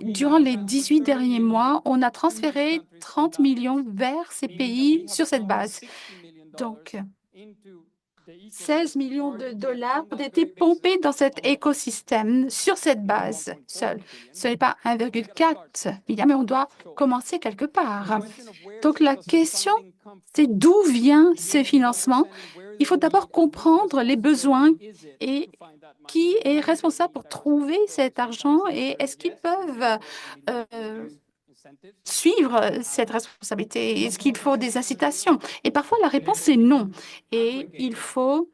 Durant les 18 derniers mois, on a transféré 30 millions vers ces pays sur cette base. Donc, 16 millions de dollars ont été pompés dans cet écosystème sur cette base seule. Ce n'est pas 1,4 milliard, mais on doit commencer quelque part. Donc, la question, c'est d'où vient ce financement? Il faut d'abord comprendre les besoins et qui est responsable pour trouver cet argent et est-ce qu'ils peuvent suivre cette responsabilité? Est-ce qu'il faut des incitations? Et parfois, la réponse est non. Et il faut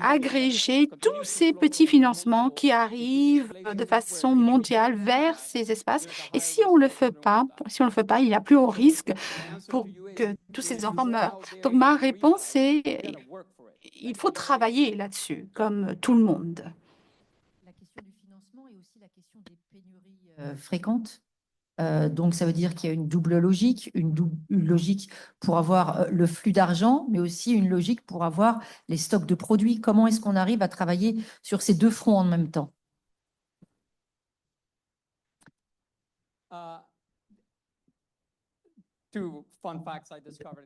agréger tous ces petits financements qui arrivent de façon mondiale vers ces espaces. Et si on ne le fait pas, il y a plus haut risque pour que tous ces enfants meurent. Donc, ma réponse est, il faut travailler là-dessus, comme tout le monde. La question du financement et aussi la question des pénuries fréquentes. Donc, ça veut dire qu'il y a une double logique, une logique pour avoir le flux d'argent, mais aussi une logique pour avoir les stocks de produits. Comment est-ce qu'on arrive à travailler sur ces deux fronts en même temps?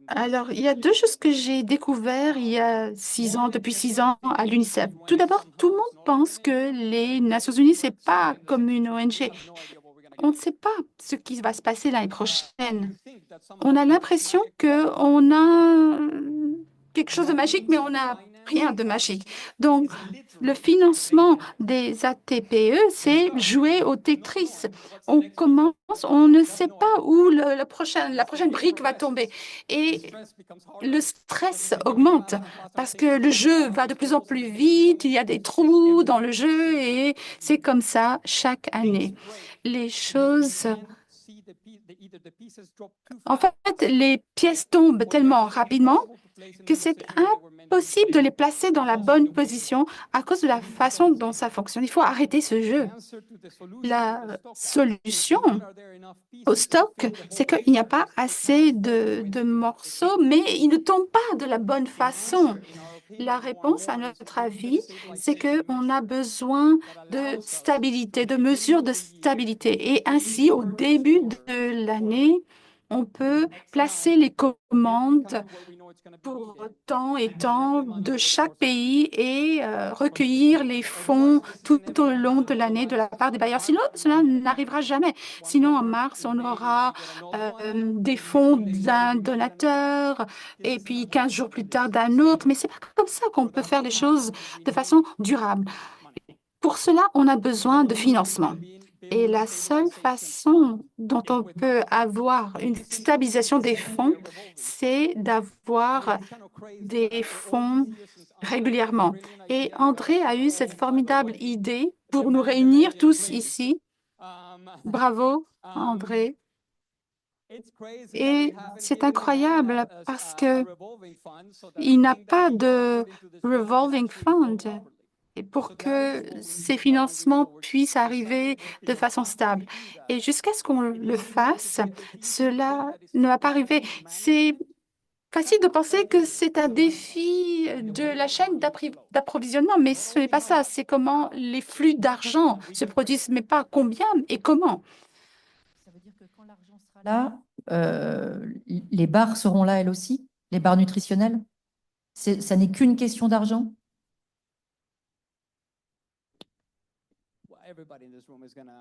Alors, il y a deux choses que j'ai découvertes il y a 6 ans, depuis 6 ans à l'UNICEF. Tout d'abord, tout le monde pense que les Nations Unies, ce n'est pas comme une ONG. On ne sait pas ce qui va se passer l'année prochaine. On a l'impression qu'on a quelque chose de magique, mais on n'a rien de magique. Donc, le financement des ATPE, c'est jouer au Tetris. On commence, on ne sait pas où la prochaine brique va tomber. Et le stress augmente parce que le jeu va de plus en plus vite, il y a des trous dans le jeu et c'est comme ça chaque année. Les choses... En fait, les pièces tombent tellement rapidement que c'est impossible de les placer dans la bonne position à cause de la façon dont ça fonctionne. Il faut arrêter ce jeu. La solution au stock, c'est qu'il n'y a pas assez de morceaux, mais ils ne tombent pas de la bonne façon. La réponse, à notre avis, c'est qu'on a besoin de stabilité, de mesures de stabilité. Et ainsi, au début de l'année, on peut placer les commandes pour tant et tant de chaque pays et recueillir les fonds tout au long de l'année de la part des bailleurs. Sinon, cela n'arrivera jamais. Sinon, en mars, on aura des fonds d'un donateur et puis 15 jours plus tard d'un autre. Mais c'est pas comme ça qu'on peut faire les choses de façon durable. Pour cela, on a besoin de financement. Et la seule façon dont on peut avoir une stabilisation des fonds, c'est d'avoir des fonds régulièrement. Et André a eu cette formidable idée pour nous réunir tous ici. Bravo, André. Et c'est incroyable parce qu'il n'a pas de revolving fund. Et pour que ces financements puissent arriver de façon stable. Et jusqu'à ce qu'on le fasse, cela ne va pas arriver. C'est facile de penser que c'est un défi de la chaîne d'approvisionnement, mais ce n'est pas ça. C'est comment les flux d'argent se produisent, mais pas combien et comment. Ça veut dire que quand l'argent sera là, les barres seront là elles aussi, les barres nutritionnelles? Ça n'est qu'une question d'argent?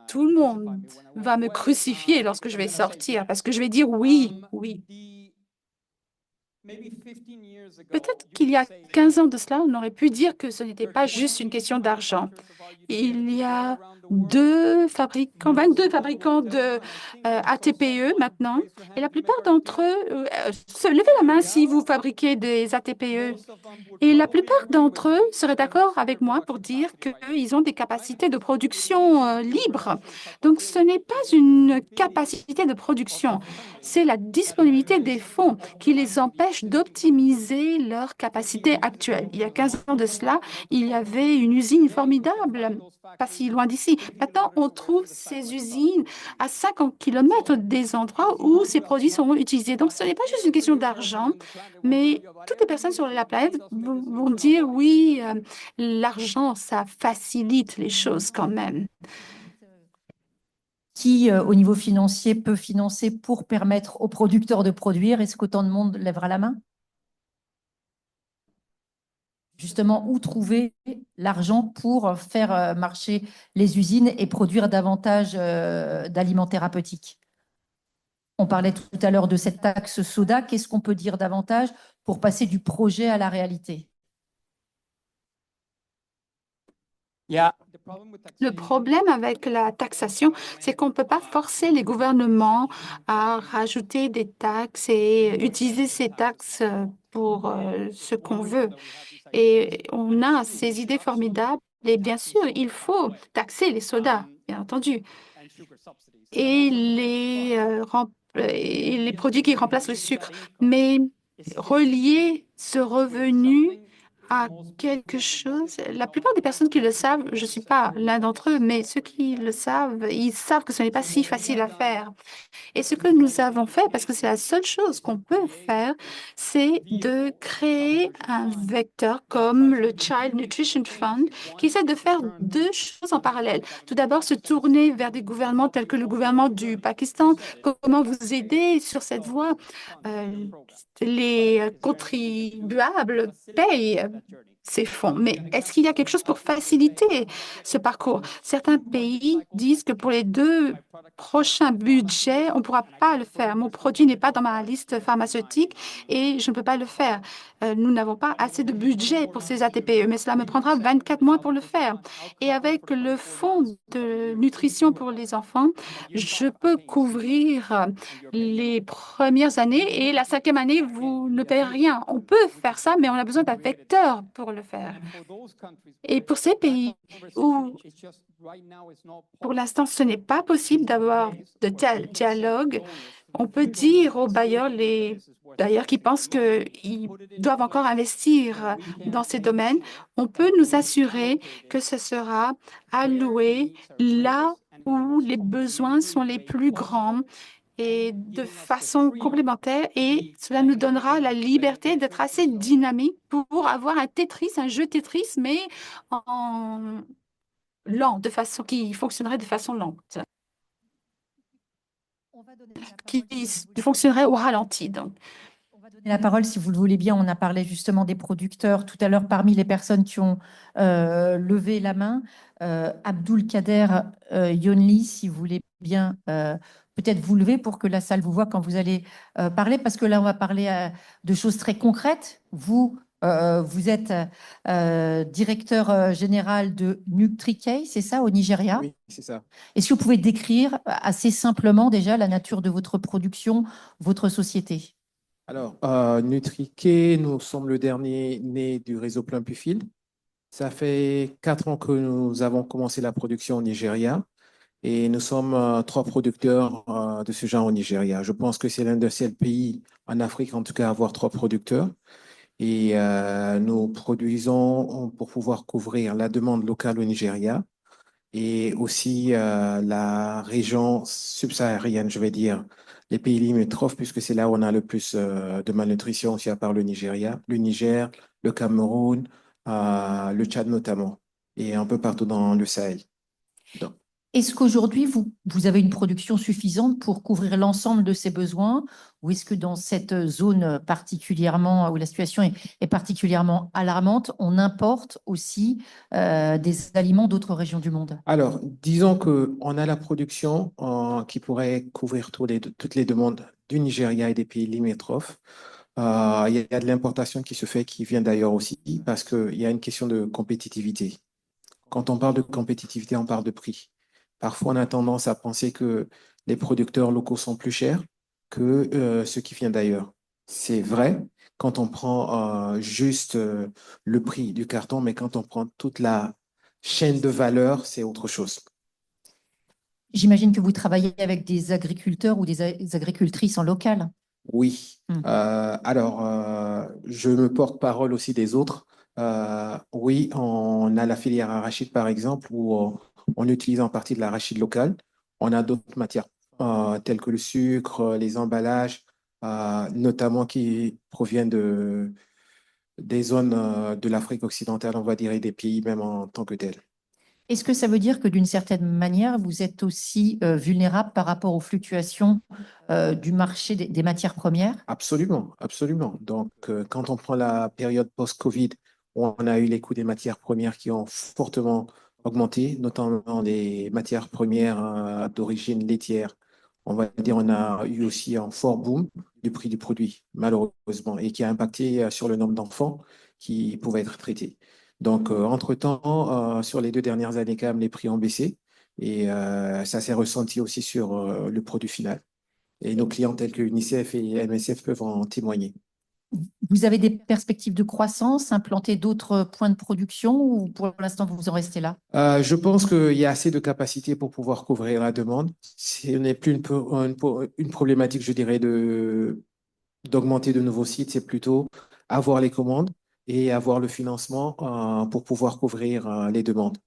Tout le monde va me crucifier lorsque je vais sortir parce que je vais dire oui, oui. Peut-être qu'il y a 15 ans de cela, on aurait pu dire que ce n'était pas juste une question d'argent. Il y a 22 fabricants de ATPE maintenant, et la plupart d'entre eux, levez la main si vous fabriquez des ATPE. Et la plupart d'entre eux seraient d'accord avec moi pour dire qu'ils ont des capacités de production libres. Donc, ce n'est pas une capacité de production, c'est la disponibilité des fonds qui les empêche d'optimiser leur capacité actuelle. Il y a 15 ans de cela, il y avait une usine formidable, pas si loin d'ici. Maintenant, on trouve ces usines à 50 km des endroits où ces produits seront utilisés. Donc, ce n'est pas juste une question d'argent, mais toutes les personnes sur la planète vont dire oui, l'argent, ça facilite les choses quand même. Qui, au niveau financier, peut financer pour permettre aux producteurs de produire? Est-ce qu'autant de monde lèvera la main? Justement, où trouver l'argent pour faire marcher les usines et produire davantage d'aliments thérapeutiques? On parlait tout à l'heure de cette taxe soda. Qu'est-ce qu'on peut dire davantage pour passer du projet à la réalité? Le problème avec la taxation, c'est qu'on ne peut pas forcer les gouvernements à rajouter des taxes et utiliser ces taxes pour ce qu'on veut. Et on a ces idées formidables. Et bien sûr, il faut taxer les sodas, bien entendu, et les produits qui remplacent le sucre. Mais relier ce revenu à quelque chose, la plupart des personnes qui le savent, je ne suis pas l'un d'entre eux, mais ceux qui le savent, ils savent que ce n'est pas si facile à faire. Et ce que nous avons fait, parce que c'est la seule chose qu'on peut faire, c'est de créer un vecteur comme le Child Nutrition Fund qui essaie de faire deux choses en parallèle. Tout d'abord, se tourner vers des gouvernements tels que le gouvernement du Pakistan. Comment vous aider sur cette voie? Les contribuables payent ces fonds. Mais est-ce qu'il y a quelque chose pour faciliter ce parcours? Certains pays disent que pour les 2 prochains budgets, on ne pourra pas le faire. Mon produit n'est pas dans ma liste pharmaceutique et je ne peux pas le faire. Nous n'avons pas assez de budget pour ces ATPE, mais cela me prendra 24 mois pour le faire. Et avec le fonds de nutrition pour les enfants, je peux couvrir les premières années et la 5e année, vous ne payez rien. On peut faire ça, mais on a besoin d'un vecteur pour le faire. Et pour ces pays où, pour l'instant, ce n'est pas possible d'avoir de tel dialogue, on peut dire aux bailleurs, les bailleurs qui pensent qu'ils doivent encore investir dans ces domaines, on peut nous assurer que ce sera alloué là où les besoins sont les plus grands et de façon complémentaire, et cela nous donnera la liberté d'être assez dynamique pour avoir un Tetris, un jeu Tetris, mais en lent, de façon qui fonctionnerait de façon lente, qui fonctionnerait au ralenti. Donc. On va donner la parole, si vous le voulez bien. On a parlé justement des producteurs tout à l'heure. Parmi les personnes qui ont levé la main, Abdul Kader Yonli, si vous voulez bien peut-être vous lever pour que la salle vous voit quand vous allez parler, parce que là, on va parler de choses très concrètes. Vous êtes directeur général de NutriKey, c'est ça, au Nigeria? Oui, c'est ça. Est-ce que vous pouvez décrire assez simplement déjà la nature de votre production, votre société? Alors, NutriKey, nous sommes le dernier né du réseau Plein Pufil. Ça fait 4 ans que nous avons commencé la production au Nigeria et nous sommes 3 producteurs de ce genre au Nigeria. Je pense que c'est l'un des seuls pays en Afrique, en tout cas, à avoir 3 producteurs. Et nous produisons pour pouvoir couvrir la demande locale au Nigeria et aussi la région subsaharienne, je vais dire, les pays limitrophes, puisque c'est là où on a le plus de malnutrition, aussi à part le Nigeria, le Niger, le Cameroun, le Tchad notamment, et un peu partout dans le Sahel. Donc, est-ce qu'aujourd'hui, vous avez une production suffisante pour couvrir l'ensemble de ces besoins, ou est-ce que dans cette zone particulièrement, où la situation est particulièrement alarmante, on importe aussi des aliments d'autres régions du monde? alors, disons qu'on a la production qui pourrait couvrir toutes les demandes du Nigeria et des pays limitrophes. Il y a de l'importation qui se fait, qui vient d'ailleurs aussi, parce qu'il y a une question de compétitivité. Quand on parle de compétitivité, on parle de prix. Parfois, on a tendance à penser que les producteurs locaux sont plus chers que ceux qui viennent d'ailleurs. C'est vrai quand on prend juste le prix du carton, mais quand on prend toute la chaîne de valeur, c'est autre chose. J'imagine que vous travaillez avec des agriculteurs ou des agricultrices en local. Oui. Hmm. Je me porte parole aussi des autres. Oui, on a la filière arachide, par exemple, où on utilise en partie de l'arachide local. On a d'autres matières telles que le sucre, les emballages, notamment qui proviennent des zones de l'Afrique occidentale, on va dire, et des pays même en tant que tels. Est-ce que ça veut dire que d'une certaine manière, vous êtes aussi vulnérable par rapport aux fluctuations du marché des matières premières? Absolument, absolument. Donc, quand on prend la période post-Covid, où on a eu les coûts des matières premières qui ont fortement augmenté, notamment les matières premières d'origine laitière. On va dire on a eu aussi un fort boom du prix du produit, malheureusement, et qui a impacté sur le nombre d'enfants qui pouvaient être traités. Donc, entre-temps, sur les 2 dernières années, quand même, les prix ont baissé et ça s'est ressenti aussi sur le produit final. Et nos clients tels que UNICEF et MSF peuvent en témoigner. Vous avez des perspectives de croissance, implanter d'autres points de production ou pour l'instant, vous en restez là? Je pense qu'il y a assez de capacité pour pouvoir couvrir la demande. Ce n'est plus une problématique, je dirais, d'augmenter de nouveaux sites, c'est plutôt avoir les commandes et avoir le financement pour pouvoir couvrir les demandes.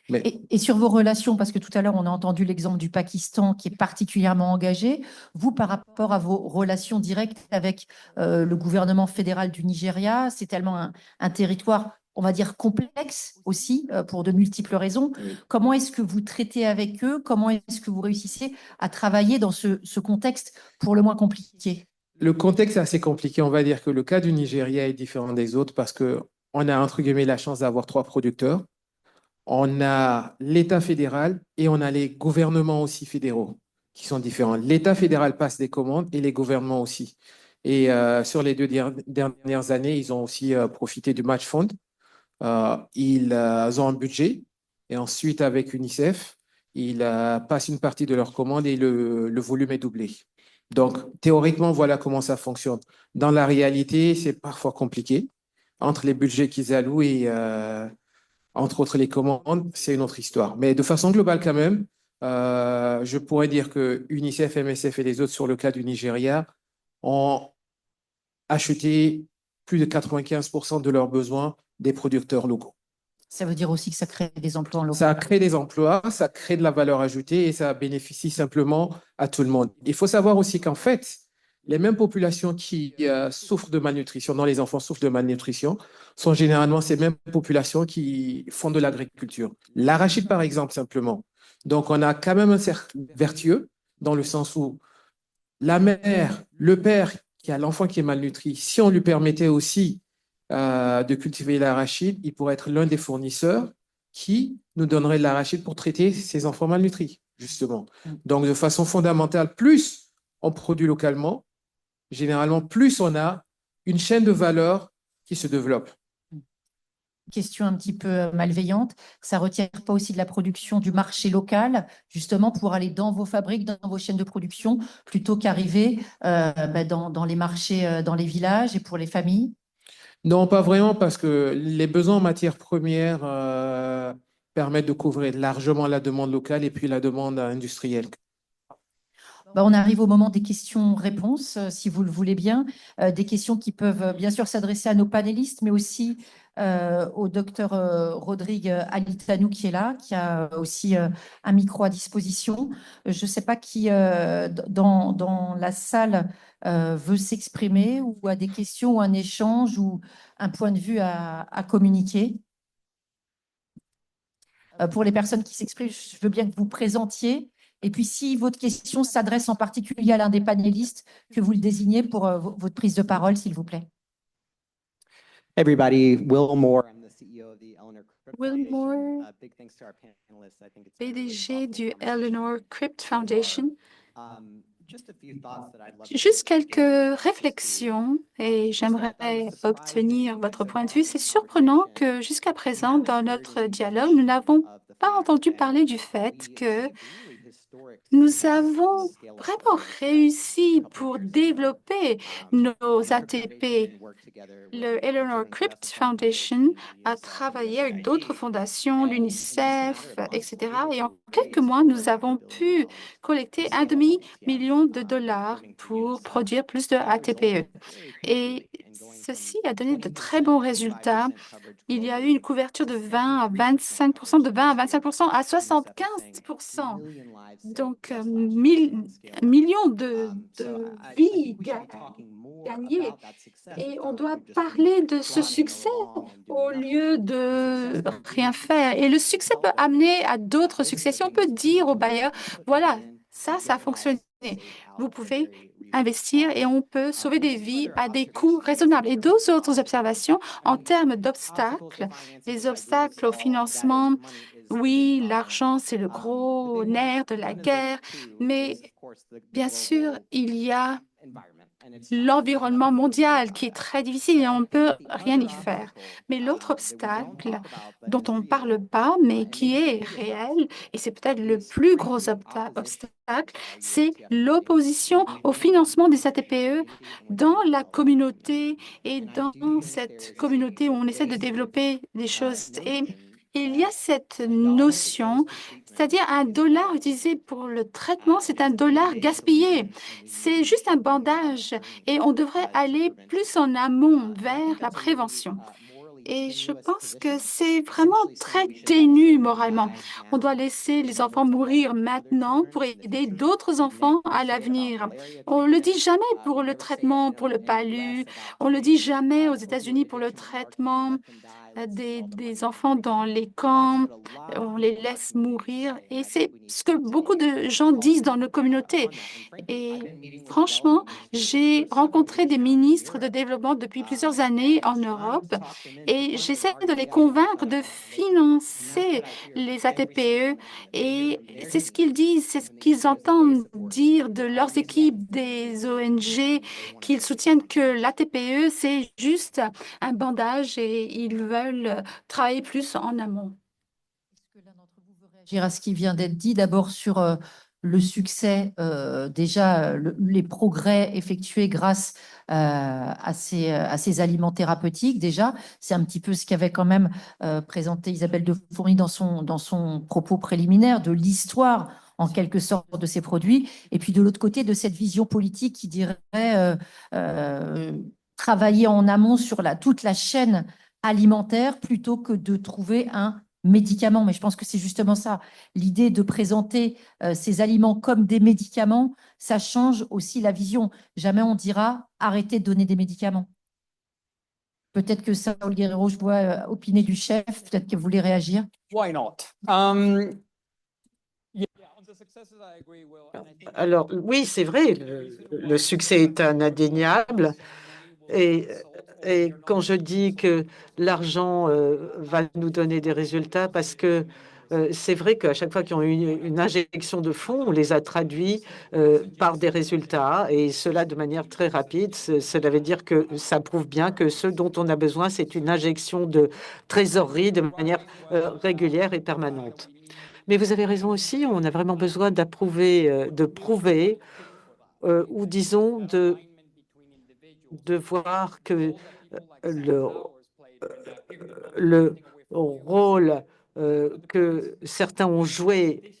Mais Et sur vos relations, parce que tout à l'heure, on a entendu l'exemple du Pakistan qui est particulièrement engagé, vous, par rapport à vos relations directes avec le gouvernement fédéral du Nigeria, c'est tellement un territoire, on va dire, complexe aussi, pour de multiples raisons. oui. Comment est-ce que vous traitez avec eux? Comment est-ce que vous réussissez à travailler dans ce contexte pour le moins compliqué? Le contexte est assez compliqué. On va dire que le cas du Nigeria est différent des autres parce que on a, entre guillemets, la chance d'avoir 3 producteurs. On a l'État fédéral et on a les gouvernements aussi fédéraux qui sont différents. L'État fédéral passe des commandes et les gouvernements aussi. Et sur les 2 dernières années, ils ont aussi profité du match fund. Ils ont un budget et ensuite, avec UNICEF, ils passent une partie de leurs commandes et le volume est doublé. Donc, théoriquement, voilà comment ça fonctionne. Dans la réalité, c'est parfois compliqué entre les budgets qu'ils allouent et entre autres les commandes, c'est une autre histoire. Mais de façon globale quand même, je pourrais dire que UNICEF, MSF et les autres sur le cas du Nigeria ont acheté plus de 95% de leurs besoins des producteurs locaux. Ça veut dire aussi que ça crée des emplois en local. Ça crée des emplois, ça crée de la valeur ajoutée et ça bénéficie simplement à tout le monde. Il faut savoir aussi qu'en fait, les mêmes populations qui souffrent de malnutrition, dont les enfants souffrent de malnutrition, sont généralement ces mêmes populations qui font de l'agriculture. L'arachide, par exemple, simplement. Donc, on a quand même un cercle vertueux dans le sens où la mère, le père qui a l'enfant qui est malnutri, si on lui permettait aussi de cultiver l'arachide, il pourrait être l'un des fournisseurs qui nous donnerait de l'arachide pour traiter ces enfants malnutris, justement. Donc, de façon fondamentale, plus on produit localement, généralement, plus on a une chaîne de valeur qui se développe. Question un petit peu malveillante, ça ne retire pas aussi de la production du marché local, justement pour aller dans vos fabriques, dans vos chaînes de production, plutôt qu'arriver dans les marchés, dans les villages et pour les familles? Non, pas vraiment, parce que les besoins en matières premières permettent de couvrir largement la demande locale et puis la demande industrielle. On arrive au moment des questions-réponses, si vous le voulez bien. Des questions qui peuvent bien sûr s'adresser à nos panélistes, mais aussi au docteur Rodrigue Alitanou qui est là, qui a aussi un micro à disposition. Je ne sais pas qui dans la salle veut s'exprimer ou a des questions ou un échange ou un point de vue à communiquer. Pour les personnes qui s'expriment, je veux bien que vous présentiez. Et puis, si votre question s'adresse en particulier à l'un des panélistes, que vous le désigniez pour votre prise de parole, s'il vous plaît. Everybody, Will Moore. I'm the CEO of the Eleanor Crypt Will Foundation. Moore, Big thanks to our panelists. I think it's been really PDG du thoughtful conversation. Eleanor Crypt Foundation. Juste quelques réflexions et j'aimerais obtenir votre point de vue. C'est surprenant que jusqu'à présent, dans notre dialogue, nous n'avons pas entendu parler du fait que nous avons vraiment réussi pour développer nos ATP. Le Eleanor Crypt Foundation a travaillé avec d'autres fondations, l'UNICEF, etc. Et en quelques mois, nous avons pu collecter $500 000 pour produire plus de ATPE. Et ceci a donné de très bons résultats. Il y a eu une couverture de 20 à 25 de 20 à 25 à 75. Donc, millions de vies gagnées. Et on doit parler de ce succès au lieu de rien faire. Et le succès peut amener à d'autres succès. Si on peut dire aux bailleurs, voilà, ça a fonctionné. Vous pouvez investir et on peut sauver des vies à des coûts raisonnables. Et d'autres autres observations en termes d'obstacles, les obstacles au financement. Oui, l'argent, c'est le gros nerf de la guerre, mais bien sûr, il y a l'environnement mondial qui est très difficile et on ne peut rien y faire. Mais l'autre obstacle dont on ne parle pas, mais qui est réel, et c'est peut-être le plus gros obstacle, c'est l'opposition au financement des ATPE dans la communauté et dans cette communauté où on essaie de développer des choses. Et il y a cette notion, c'est-à-dire un dollar utilisé pour le traitement, c'est un dollar gaspillé. C'est juste un bandage et on devrait aller plus en amont vers la prévention. Et je pense que c'est vraiment très ténu moralement. On doit laisser les enfants mourir maintenant pour aider d'autres enfants à l'avenir. On ne le dit jamais pour le traitement, pour le palu. On ne le dit jamais aux États-Unis pour le traitement des enfants dans les camps, on les laisse mourir. Et c'est ce que beaucoup de gens disent dans nos communautés. Et franchement, j'ai rencontré des ministres de développement depuis plusieurs années en Europe et j'essaie de les convaincre de financer les ATPE. Et c'est ce qu'ils disent, c'est ce qu'ils entendent dire de leurs équipes des ONG, qu'ils soutiennent que l'ATPE, c'est juste un bandage et ils veulent travailler plus en amont. Est-ce que l'un d'entre vous veut réagir à ce qui vient d'être dit, d'abord sur le succès, les progrès effectués grâce à ces aliments thérapeutiques déjà. C'est un petit peu ce qu'avait quand même présenté Isabelle de Fourny dans son propos préliminaire de l'histoire en quelque sorte de ces produits. Et puis de l'autre côté, de cette vision politique qui dirait travailler en amont sur toute la chaîne alimentaire plutôt que de trouver un médicaments. Mais je pense que c'est justement ça. L'idée de présenter ces aliments comme des médicaments, ça change aussi la vision. Jamais on dira arrêtez de donner des médicaments. Peut-être que Saul Guerrero, je vois opiner du chef, peut-être que vous voulez réagir. Why not? Alors, oui, c'est vrai, le succès est indéniable. Et quand je dis que l'argent va nous donner des résultats, parce que c'est vrai qu'à chaque fois qu'ils ont eu une injection de fonds, on les a traduits par des résultats, et cela de manière très rapide. Cela veut dire que ça prouve bien que ce dont on a besoin, c'est une injection de trésorerie de manière régulière et permanente. Mais vous avez raison aussi, on a vraiment besoin de prouver, ou disons de voir que le rôle que certains ont joué,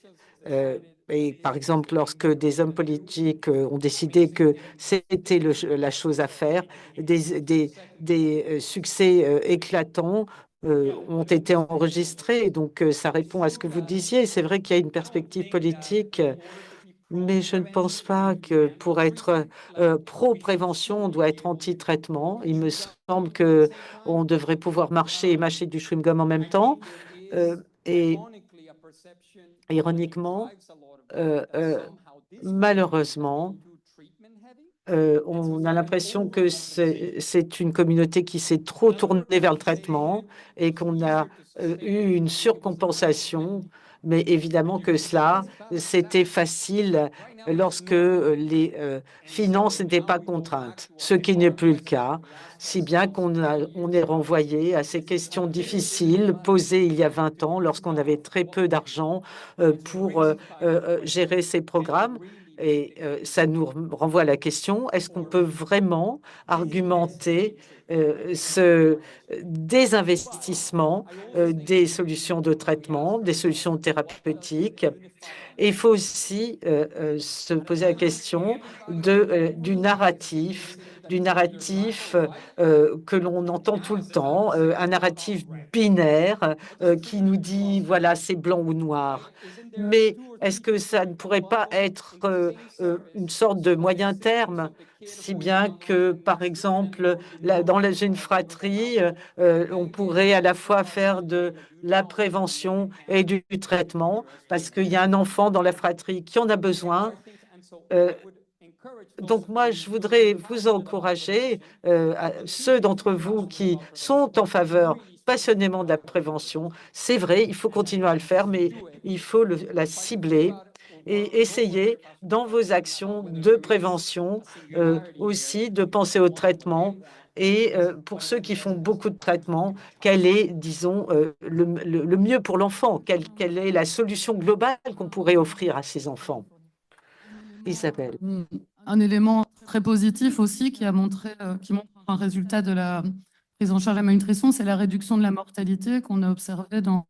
et par exemple lorsque des hommes politiques ont décidé que c'était la chose à faire, des succès éclatants ont été enregistrés. Donc ça répond à ce que vous disiez. C'est vrai qu'il y a une perspective politique. Mais je ne pense pas que pour être pro-prévention, on doit être anti-traitement. Il me semble qu'on devrait pouvoir marcher et mâcher du chewing-gum en même temps. Et ironiquement, malheureusement, On a l'impression que c'est une communauté qui s'est trop tournée vers le traitement et qu'on a eu une surcompensation. Mais évidemment que cela, c'était facile lorsque les finances n'étaient pas contraintes, ce qui n'est plus le cas, si bien on est renvoyé à ces questions difficiles posées il y a 20 ans lorsqu'on avait très peu d'argent pour gérer ces programmes. Et ça nous renvoie à la question, est-ce qu'on peut vraiment argumenter ce désinvestissement des solutions de traitement, des solutions thérapeutiques? Et il faut aussi se poser la question du narratif que l'on entend tout le temps, un narratif binaire qui nous dit, voilà, c'est blanc ou noir. Mais est-ce que ça ne pourrait pas être une sorte de moyen terme, si bien que, par exemple, dans une fratrie, on pourrait à la fois faire de la prévention et du traitement, parce qu'il y a un enfant dans la fratrie qui en a besoin. Donc moi, je voudrais vous encourager, ceux d'entre vous qui sont en faveur passionnément de la prévention. C'est vrai, il faut continuer à le faire, mais il faut la cibler et essayer dans vos actions de prévention aussi de penser au traitement. Et pour ceux qui font beaucoup de traitements, quel est, disons, le mieux pour l'enfant? Quelle est la solution globale qu'on pourrait offrir à ces enfants? Isabelle. Un élément très positif aussi qui montre un résultat de la prise en charge de la malnutrition, c'est la réduction de la mortalité qu'on a observée dans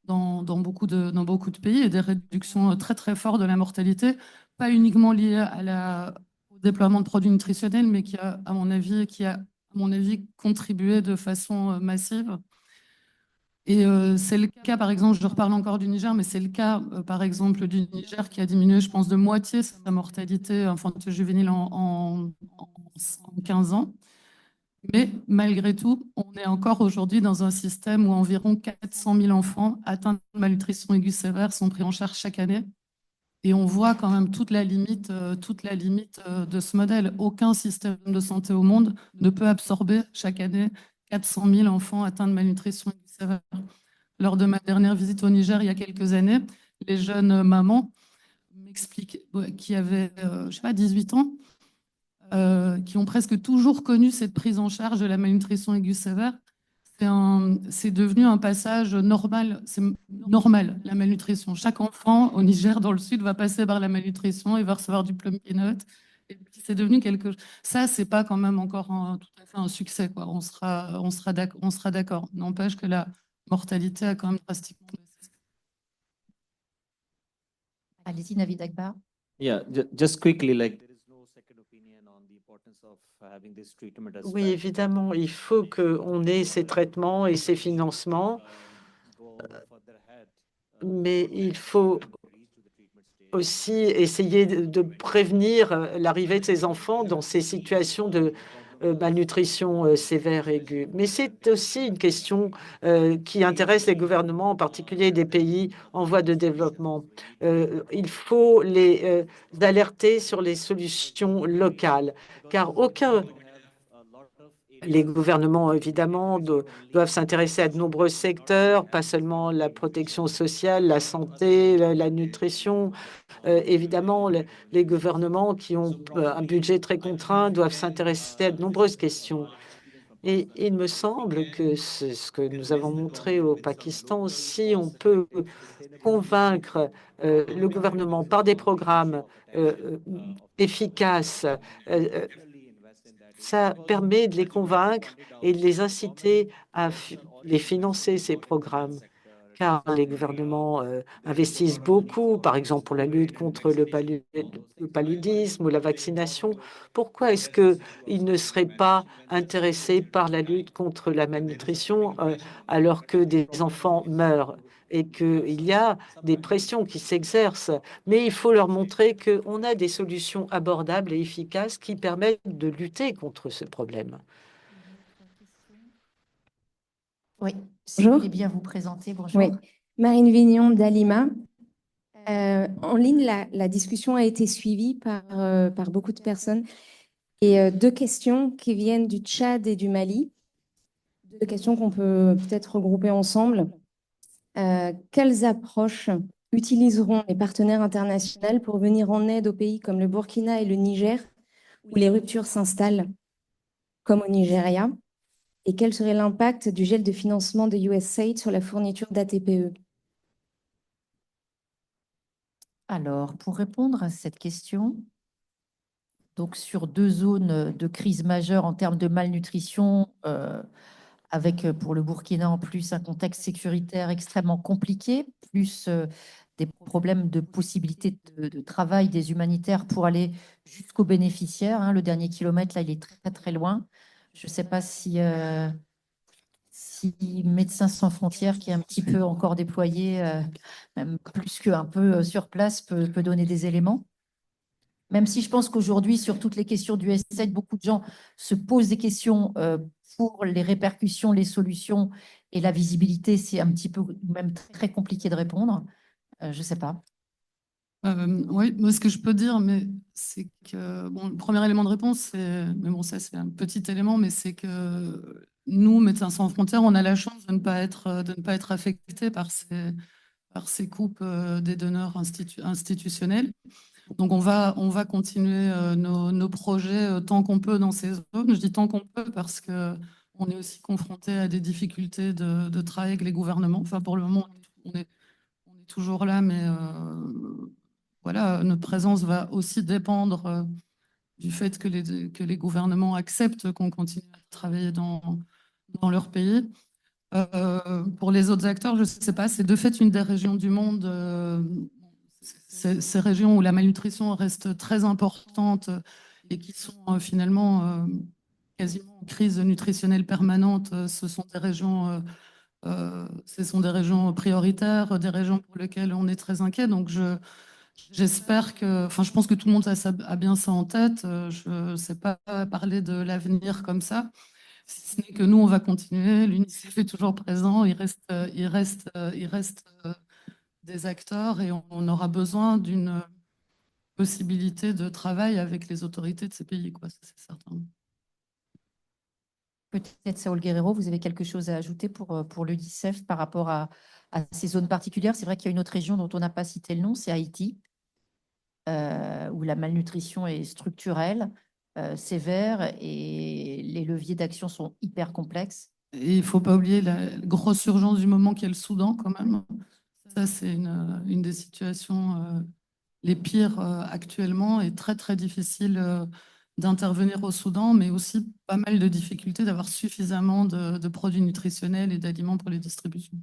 beaucoup de pays, et des réductions très très fortes de la mortalité, pas uniquement liées au déploiement de produits nutritionnels, mais qui a, à mon avis, contribué de façon massive. Et c'est le cas, par exemple, je reparle encore du Niger, mais c'est le cas, par exemple, du Niger qui a diminué, je pense, de moitié sa mortalité infantile-juvénile en 15 ans. Mais malgré tout, on est encore aujourd'hui dans un système où environ 400 000 enfants atteints de malnutrition aiguë sévère sont pris en charge chaque année. Et on voit quand même toute la limite de ce modèle. Aucun système de santé au monde ne peut absorber chaque année 400 000 enfants atteints de malnutrition aiguë sévère. Lors de ma dernière visite au Niger il y a quelques années, les jeunes mamans m'expliquaient, qui avaient, je sais pas, 18 ans, qui ont presque toujours connu cette prise en charge de la malnutrition aiguë sévère. C'est devenu un passage normal. C'est normal, la malnutrition. Chaque enfant au Niger, dans le sud, va passer par la malnutrition et va recevoir du plum peanut. C'est devenu quelque chose. Ça, c'est pas quand même encore tout à fait un succès, quoi. On sera d'accord. N'empêche que la mortalité a quand même drastiquement baissé. Allez-y, Navid Akbar. Yeah, just quickly, like there is no second opinion on the importance of having this treatment as Oui, évidemment, il faut qu'on ait ces traitements et ces financements, mais il faut aussi essayer de prévenir l'arrivée de ces enfants dans ces situations de malnutrition sévère aiguë. Mais c'est aussi une question qui intéresse les gouvernements, en particulier des pays en voie de développement. Il faut les alerter sur les solutions locales, car les gouvernements, évidemment, doivent s'intéresser à de nombreux secteurs, pas seulement la protection sociale, la santé, la nutrition. Évidemment, les gouvernements qui ont un budget très contraint doivent s'intéresser à de nombreuses questions. Et il me semble que c'est ce que nous avons montré au Pakistan. Si on peut convaincre le gouvernement par des programmes efficaces, ça permet de les convaincre et de les inciter à les financer, ces programmes. Car les gouvernements investissent beaucoup, par exemple pour la lutte contre le paludisme ou la vaccination. Pourquoi est-ce qu'ils ne seraient pas intéressés par la lutte contre la malnutrition alors que des enfants meurent et qu'il y a des pressions qui s'exercent? Mais il faut leur montrer qu'on a des solutions abordables et efficaces qui permettent de lutter contre ce problème. Oui, si vous Bonjour. voulez bien vous présenter. Bonjour. Oui, Marine Vignon d'Alima. En ligne, la discussion a été suivie par beaucoup de personnes. Et deux questions qui viennent du Tchad et du Mali. Deux questions qu'on peut peut-être regrouper ensemble. Quelles approches utiliseront les partenaires internationaux pour venir en aide aux pays comme le Burkina et le Niger, où les ruptures s'installent, comme au Nigeria? Et quel serait l'impact du gel de financement de USAID sur la fourniture d'ATPE? Alors, pour répondre à cette question, donc sur deux zones de crise majeure en termes de malnutrition, avec pour le Burkina en plus un contexte sécuritaire extrêmement compliqué, plus des problèmes de possibilité de travail des humanitaires pour aller jusqu'aux bénéficiaires, hein. Le dernier kilomètre, là, il est très, très loin. Je ne sais pas si Médecins sans frontières, qui est un petit peu encore déployé, même plus qu'un peu sur place, peut donner des éléments. Même si je pense qu'aujourd'hui, sur toutes les questions du S7, beaucoup de gens se posent des questions pour les répercussions, les solutions et la visibilité. C'est un petit peu même très compliqué de répondre. Je ne sais pas. Oui, moi, ce que je peux dire, mais c'est que bon, le premier élément de réponse, mais bon, ça c'est un petit élément, mais c'est que nous, Médecins sans frontières, on a la chance de ne pas être affectés par ces coupes des donneurs institutionnels. Donc on va continuer nos projets tant qu'on peut dans ces zones. Je dis tant qu'on peut parce que on est aussi confronté à des difficultés de travail avec les gouvernements. Enfin, pour le moment, on est toujours là, mais voilà, notre présence va aussi dépendre du fait que les gouvernements acceptent qu'on continue à travailler dans leur pays. Pour les autres acteurs, je ne sais pas, c'est de fait une des régions du monde, ces régions où la malnutrition reste très importante et qui sont finalement quasiment en crise nutritionnelle permanente. Ce sont des régions prioritaires, des régions pour lesquelles on est très inquiet. Donc, j'espère que, enfin, je pense que tout le monde a bien ça en tête. Je ne sais pas parler de l'avenir comme ça. Si ce n'est que nous, on va continuer. L'UNICEF est toujours présent. Il reste des acteurs et on aura besoin d'une possibilité de travail avec les autorités de ces pays, quoi, ça, c'est certain. Peut-être, Saúl Guerrero, vous avez quelque chose à ajouter pour l'UNICEF par rapport à ces zones particulières. C'est vrai qu'il y a une autre région dont on n'a pas cité le nom, c'est Haïti, où la malnutrition est structurelle, sévère, et les leviers d'action sont hyper complexes. Et il ne faut pas oublier la grosse urgence du moment qui est le Soudan, quand même. Ça, c'est une des situations les pires actuellement et très, très difficile d'intervenir au Soudan, mais aussi pas mal de difficultés d'avoir suffisamment de produits nutritionnels et d'aliments pour les distributions.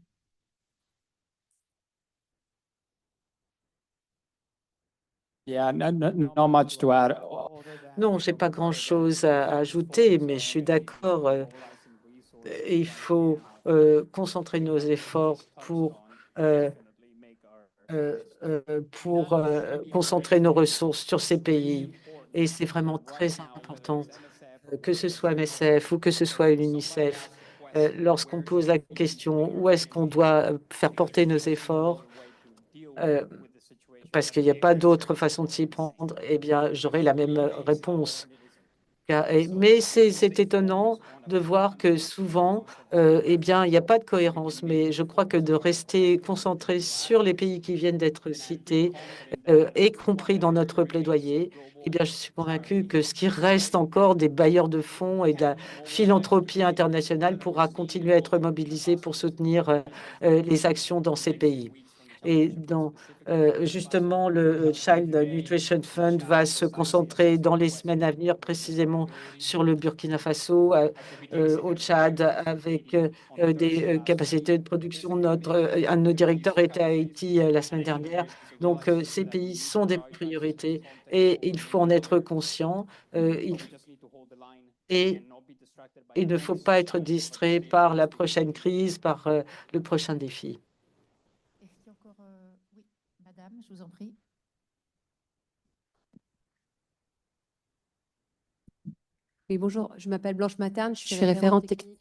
Non, je n'ai pas grand-chose à ajouter, mais je suis d'accord. Il faut concentrer nos efforts pour concentrer nos ressources sur ces pays. Et c'est vraiment très important, que ce soit MSF ou que ce soit l'UNICEF, lorsqu'on pose la question où est-ce qu'on doit faire porter nos efforts, parce qu'il n'y a pas d'autre façon de s'y prendre, eh bien, j'aurai la même réponse. Mais c'est étonnant de voir que souvent, eh bien, il n'y a pas de cohérence. Mais je crois que de rester concentré sur les pays qui viennent d'être cités, y compris dans notre plaidoyer, eh bien, je suis convaincue que ce qui reste encore des bailleurs de fonds et de la philanthropie internationale pourra continuer à être mobilisé pour soutenir les actions dans ces pays. Et justement, le Child Nutrition Fund va se concentrer dans les semaines à venir précisément sur le Burkina Faso, au Tchad, avec des capacités de production. Un de nos directeurs était à Haïti la semaine dernière. Donc, ces pays sont des priorités et il faut en être conscient. Et il ne faut pas être distrait par la prochaine crise, par le prochain défi. Est-ce qu'il y a encore... Oui, madame, je vous en prie. Oui, bonjour, je m'appelle Blanche Materne, je suis référente technique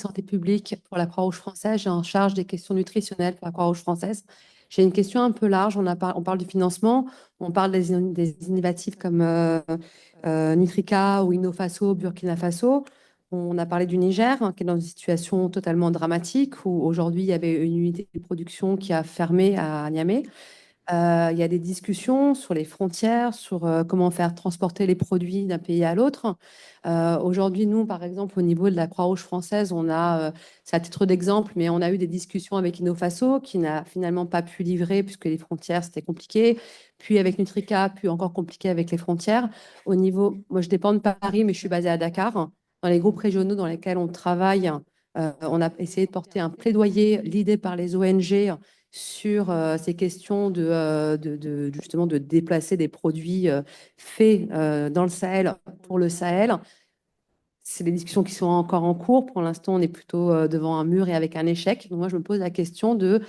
santé publique pour la Croix-Rouge française. J'ai en charge des questions nutritionnelles pour la Croix-Rouge française. J'ai une question un peu large. On parle du financement, on parle des innovatifs comme Nutrica ou Innofaso, Burkina Faso. On a parlé du Niger, qui est dans une situation totalement dramatique, où aujourd'hui, il y avait une unité de production qui a fermé à Niamey. Il y a des discussions sur les frontières, sur comment faire transporter les produits d'un pays à l'autre. Aujourd'hui, nous, par exemple, au niveau de la Croix-Rouge française, on a, c'est à titre d'exemple, mais on a eu des discussions avec Innofaso qui n'a finalement pas pu livrer puisque les frontières, c'était compliqué. Puis avec Nutrica, puis encore compliqué avec les frontières. Au niveau, moi, je dépends de Paris, mais je suis basée à Dakar. Dans les groupes régionaux dans lesquels on travaille, on a essayé de porter un plaidoyer l'idée par les ONG sur ces questions justement de déplacer des produits faits dans le Sahel pour le Sahel. C'est des discussions qui sont encore en cours. Pour l'instant, on est plutôt devant un mur et avec un échec. Donc moi, je me pose la question de,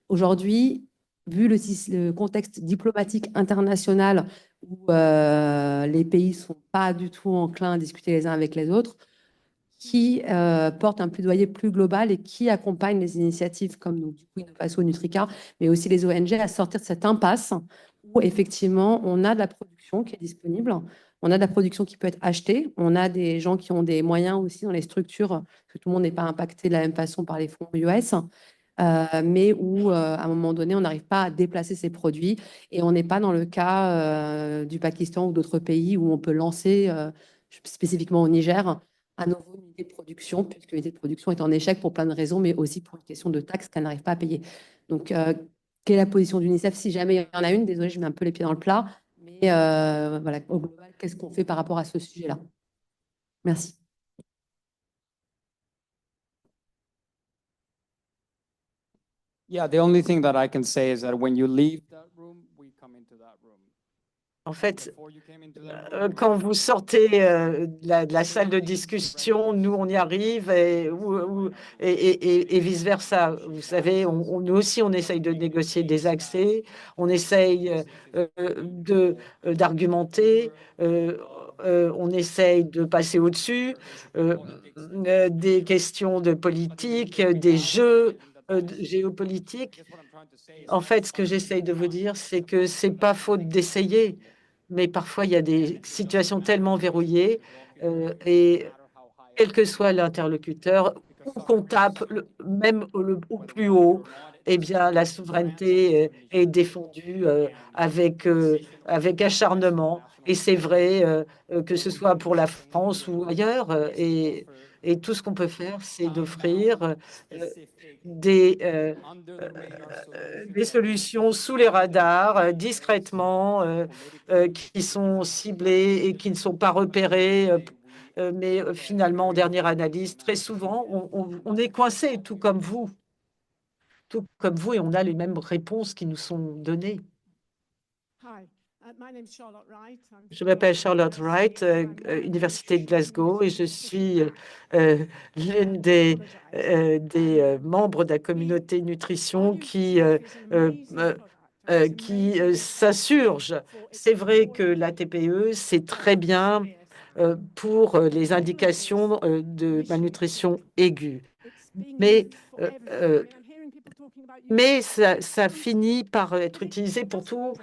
aujourd'hui, vu le contexte diplomatique international où les pays ne sont pas du tout enclins à discuter les uns avec les autres, qui porte un plaidoyer plus global et qui accompagne les initiatives comme donc, du coup, Innofaso, Nutrica, mais aussi les ONG à sortir de cette impasse où effectivement on a de la production qui est disponible, on a de la production qui peut être achetée, on a des gens qui ont des moyens aussi dans les structures, que tout le monde n'est pas impacté de la même façon par les fonds US, mais où à un moment donné on n'arrive pas à déplacer ces produits et on n'est pas dans le cas du Pakistan ou d'autres pays où on peut lancer spécifiquement au Niger à nouveau une unité de production, puisque l'unité de production est en échec pour plein de raisons, mais aussi pour une question de taxes qu'elle n'arrive pas à payer. Donc, quelle est la position d'UNICEF? Si jamais il y en a une, désolé, je mets un peu les pieds dans le plat, mais voilà, au global, qu'est-ce qu'on fait par rapport à ce sujet-là? Merci. Yeah, the only thing that I can say is that when you leave that room, we come into that room. En fait, quand vous sortez de la salle de discussion, nous, on y arrive et vice-versa. Vous savez, nous aussi, on essaye de négocier des accès, on essaye d'argumenter, on essaye de passer au-dessus des questions de politique, des jeux géopolitiques. En fait, ce que j'essaye de vous dire, c'est que ce n'est pas faute d'essayer. Mais parfois, il y a des situations tellement verrouillées et quel que soit l'interlocuteur, ou qu'on tape même au plus haut, eh bien, la souveraineté est défendue avec acharnement. Et c'est vrai que ce soit pour la France ou ailleurs. Et tout ce qu'on peut faire, c'est d'offrir des solutions sous les radars, discrètement, qui sont ciblées et qui ne sont pas repérées. Mais finalement, en dernière analyse, très souvent, on est coincé, tout comme vous, et on a les mêmes réponses qui nous sont données. Je m'appelle Charlotte Wright, Université de Glasgow, et je suis l'une des membres de la communauté nutrition qui s'insurge. C'est vrai que la TPE, c'est très bien pour les indications de malnutrition aiguë. Mais ça finit par être utilisé pour tout,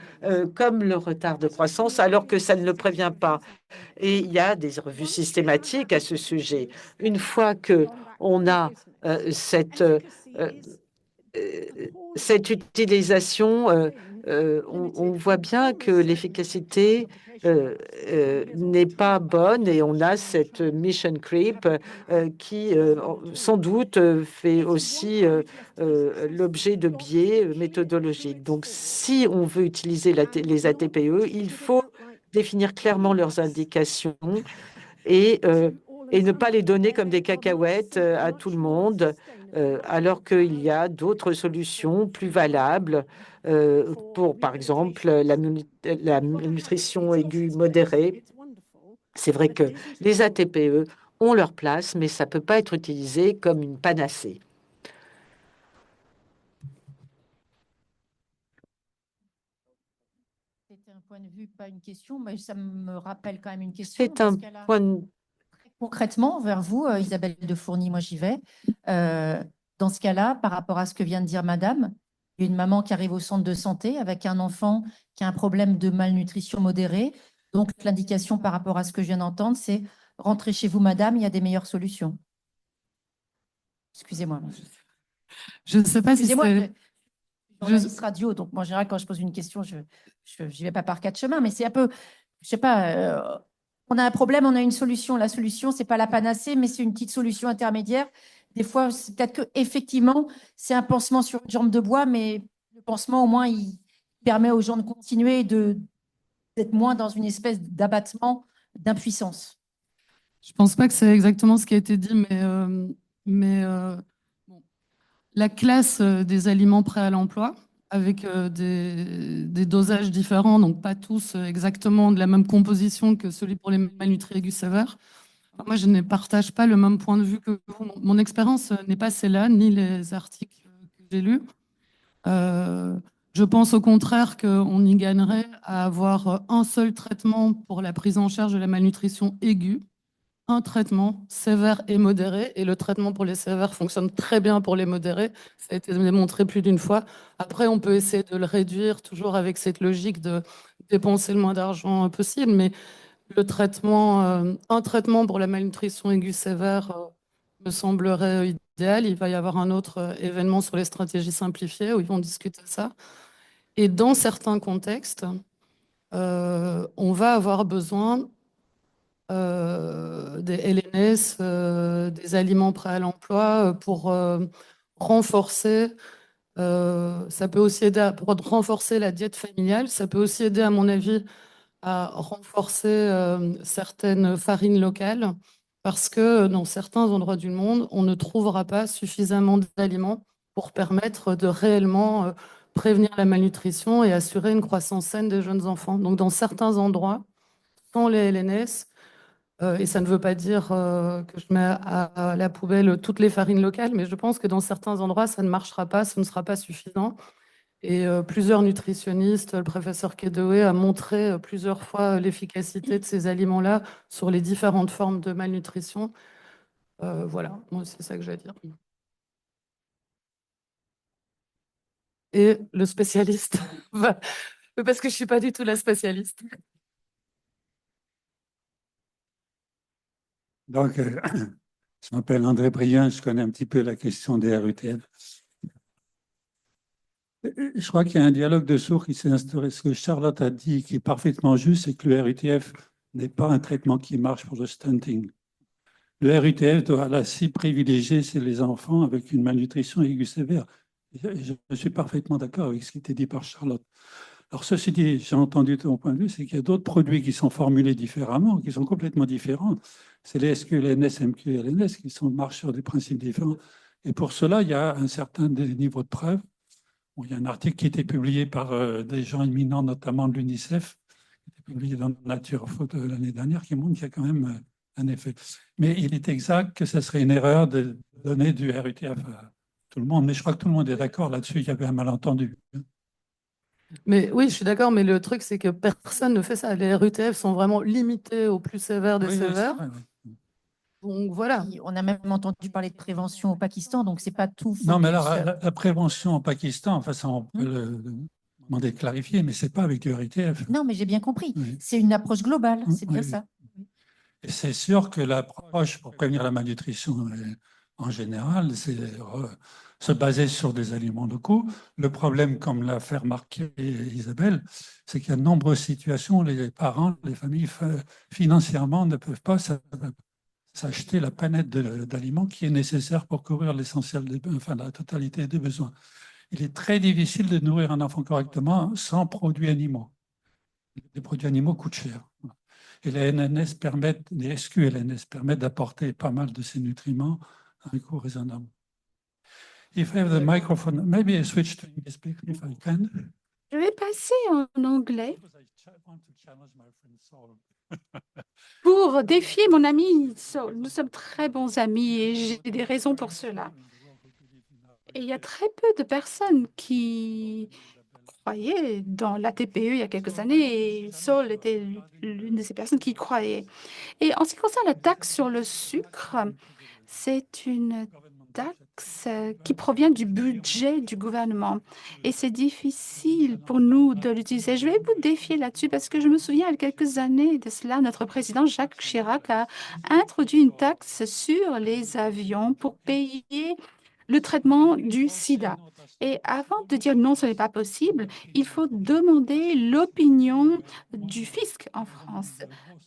comme le retard de croissance, alors que ça ne le prévient pas. Et il y a des revues systématiques à ce sujet. Une fois qu'on a cette utilisation, on voit bien que l'efficacité n'est pas bonne et on a cette mission creep qui, sans doute, fait aussi l'objet de biais méthodologiques. Donc, si on veut utiliser les ATPE, il faut définir clairement leurs indications et ne pas les donner comme des cacahuètes à tout le monde, alors qu'il y a d'autres solutions plus valables pour, par exemple, la nutrition aiguë modérée. C'est vrai que les ATPE ont leur place, mais ça ne peut pas être utilisé comme une panacée. C'était un point de vue, pas une question, mais ça me rappelle quand même une question. C'est un point de... Concrètement, vers vous, Isabelle de Fourny, moi j'y vais. Dans ce cas-là, par rapport à ce que vient de dire Madame, Il y a une maman qui arrive au centre de santé avec un enfant qui a un problème de malnutrition modérée. Donc, l'indication par rapport à ce que je viens d'entendre, c'est rentrez chez vous, madame, il y a des meilleures solutions. Excusez-moi. Je ne sais pas si Excusez-moi, c'est... journaliste radio, donc moi, en général, quand je pose une question, je n'y vais pas par quatre chemins, mais c'est un peu, je sais pas, on a un problème, on a une solution. La solution, c'est pas la panacée, mais c'est une petite solution intermédiaire. Des fois, c'est peut-être que effectivement, c'est un pansement sur une jambe de bois, mais le pansement, au moins, il permet aux gens de continuer d'être moins dans une espèce d'abattement, d'impuissance. Je pense pas que c'est exactement ce qui a été dit, mais bon, la classe des aliments prêts à l'emploi, avec des dosages différents, donc pas tous exactement de la même composition que celui pour les malnutris aigus sévères. Moi, je ne partage pas le même point de vue que vous. Mon expérience n'est pas celle-là, ni les articles que j'ai lus. Je pense au contraire qu'on y gagnerait à avoir un seul traitement pour la prise en charge de la malnutrition aiguë, un traitement sévère et modéré. Et le traitement pour les sévères fonctionne très bien pour les modérés. Ça a été démontré plus d'une fois. Après, on peut essayer de le réduire, toujours avec cette logique de dépenser le moins d'argent possible. Mais le traitement, un traitement pour la malnutrition aiguë sévère me semblerait idéal. Il va y avoir un autre événement sur les stratégies simplifiées où ils vont discuter ça. Et dans certains contextes, on va avoir besoin des LNS, des aliments prêts à l'emploi pour renforcer. Ça peut aussi aider pour renforcer la diète familiale. Ça peut aussi aider, à mon avis, à renforcer certaines farines locales parce que dans certains endroits du monde, on ne trouvera pas suffisamment d'aliments pour permettre de réellement prévenir la malnutrition et assurer une croissance saine des jeunes enfants. Donc, dans certains endroits, sans les LNS, et ça ne veut pas dire que je mets à la poubelle toutes les farines locales, mais je pense que dans certains endroits, ça ne marchera pas, ce ne sera pas suffisant. Et plusieurs nutritionnistes, le professeur Kedewé a montré plusieurs fois l'efficacité de ces aliments-là sur les différentes formes de malnutrition. Voilà, moi, c'est ça que j'ai à dire. Et le spécialiste, parce que je ne suis pas du tout la spécialiste. Donc, je m'appelle André Briand, je connais un petit peu la question des RUTF. Je crois qu'il y a un dialogue de sourds qui s'est instauré. Ce que Charlotte a dit, qui est parfaitement juste, c'est que le RUTF n'est pas un traitement qui marche pour le stunting. Le RUTF doit la cible privilégiée, c'est les enfants avec une malnutrition aiguë sévère. Je suis parfaitement d'accord avec ce qui a été dit par Charlotte. Alors, ceci dit, j'ai entendu ton point de vue, c'est qu'il y a d'autres produits qui sont formulés différemment, qui sont complètement différents. C'est les SQLNS, MQLNS qui marchent sur des principes différents. Et pour cela, il y a un certain niveau de preuve. Bon, il y a un article qui a été publié par des gens éminents, notamment de l'UNICEF, qui a été publié dans Nature Photo l'année dernière, qui montre qu'il y a quand même un effet. Mais il est exact que ce serait une erreur de donner du RUTF à tout le monde. Mais je crois que tout le monde est d'accord là-dessus, il y avait un malentendu. Mais oui, je suis d'accord, mais le truc, c'est que personne ne fait ça. Les RUTF sont vraiment limités aux plus sévères des sévères. Oui. Donc voilà. On a même entendu parler de prévention au Pakistan, donc c'est pas tout. Non, mais alors la prévention au Pakistan, enfin ça on peut le demander de clarifier, mais c'est pas avec du RUTF. Non, mais j'ai bien compris. Oui. C'est une approche globale, c'est bien ça. Et c'est sûr que l'approche pour prévenir la malnutrition en général, c'est se baser sur des aliments locaux. Le problème, comme l'a fait remarquer Isabelle, c'est qu'il y a de nombreuses situations où les parents, les familles financièrement ne peuvent pas s'acheter la planète d'aliments qui est nécessaire pour couvrir l'essentiel, enfin la totalité des besoins. Il est très difficile de nourrir un enfant correctement sans produits animaux. Les produits animaux coûtent cher. Et les NNS permettent, les SQLNS permettent d'apporter pas mal de ces nutriments à un coût raisonnable. If I have the microphone, maybe I switch to English if I can. Je vais passer en anglais pour défier mon ami Saul. Nous sommes très bons amis et j'ai des raisons pour cela. Et il y a très peu de personnes qui croyaient dans la TPE il y a quelques années et Saul était l'une de ces personnes qui y croyaient. Et en ce qui concerne la taxe sur le sucre, c'est une taxe qui provient du budget du gouvernement. Et c'est difficile pour nous de l'utiliser. Je vais vous défier là-dessus parce que je me souviens, il y a quelques années de cela, notre président Jacques Chirac a introduit une taxe sur les avions pour payer le traitement du sida. Et avant de dire non, ce n'est pas possible, il faut demander l'opinion du fisc en France.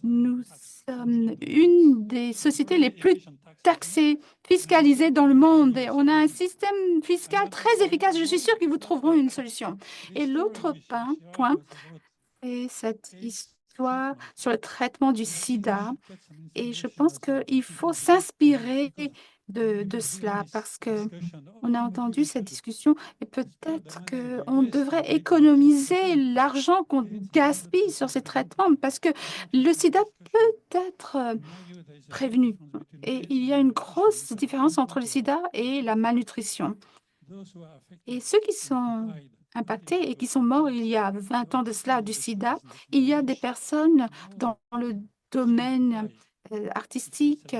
Nous sommes une des sociétés les plus taxées, fiscalisées dans le monde. Et on a un système fiscal très efficace. Je suis sûre qu'ils vous trouveront une solution. Et l'autre point est cette histoire sur le traitement du sida. Et je pense qu'il faut s'inspirer de cela parce qu'on a entendu cette discussion et peut-être qu'on devrait économiser l'argent qu'on gaspille sur ces traitements parce que le sida peut être prévenu. Et il y a une grosse différence entre le sida et la malnutrition. Et ceux qui sont impactés et qui sont morts il y a 20 ans de cela du sida, il y a des personnes dans le domaine artistique.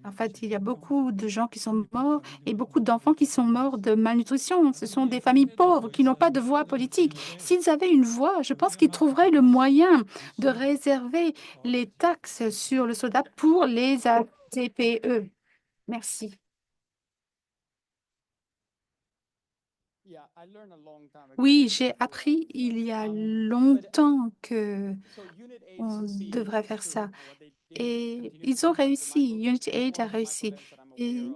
En fait, il y a beaucoup de gens qui sont morts et beaucoup d'enfants qui sont morts de malnutrition. Ce sont des familles pauvres qui n'ont pas de voix politique. S'ils avaient une voix, je pense qu'ils trouveraient le moyen de réserver les taxes sur le soda pour les ATPE. Merci. Oui, j'ai appris il y a longtemps que on devrait faire ça. Et ils ont réussi, UnitAid a réussi. Et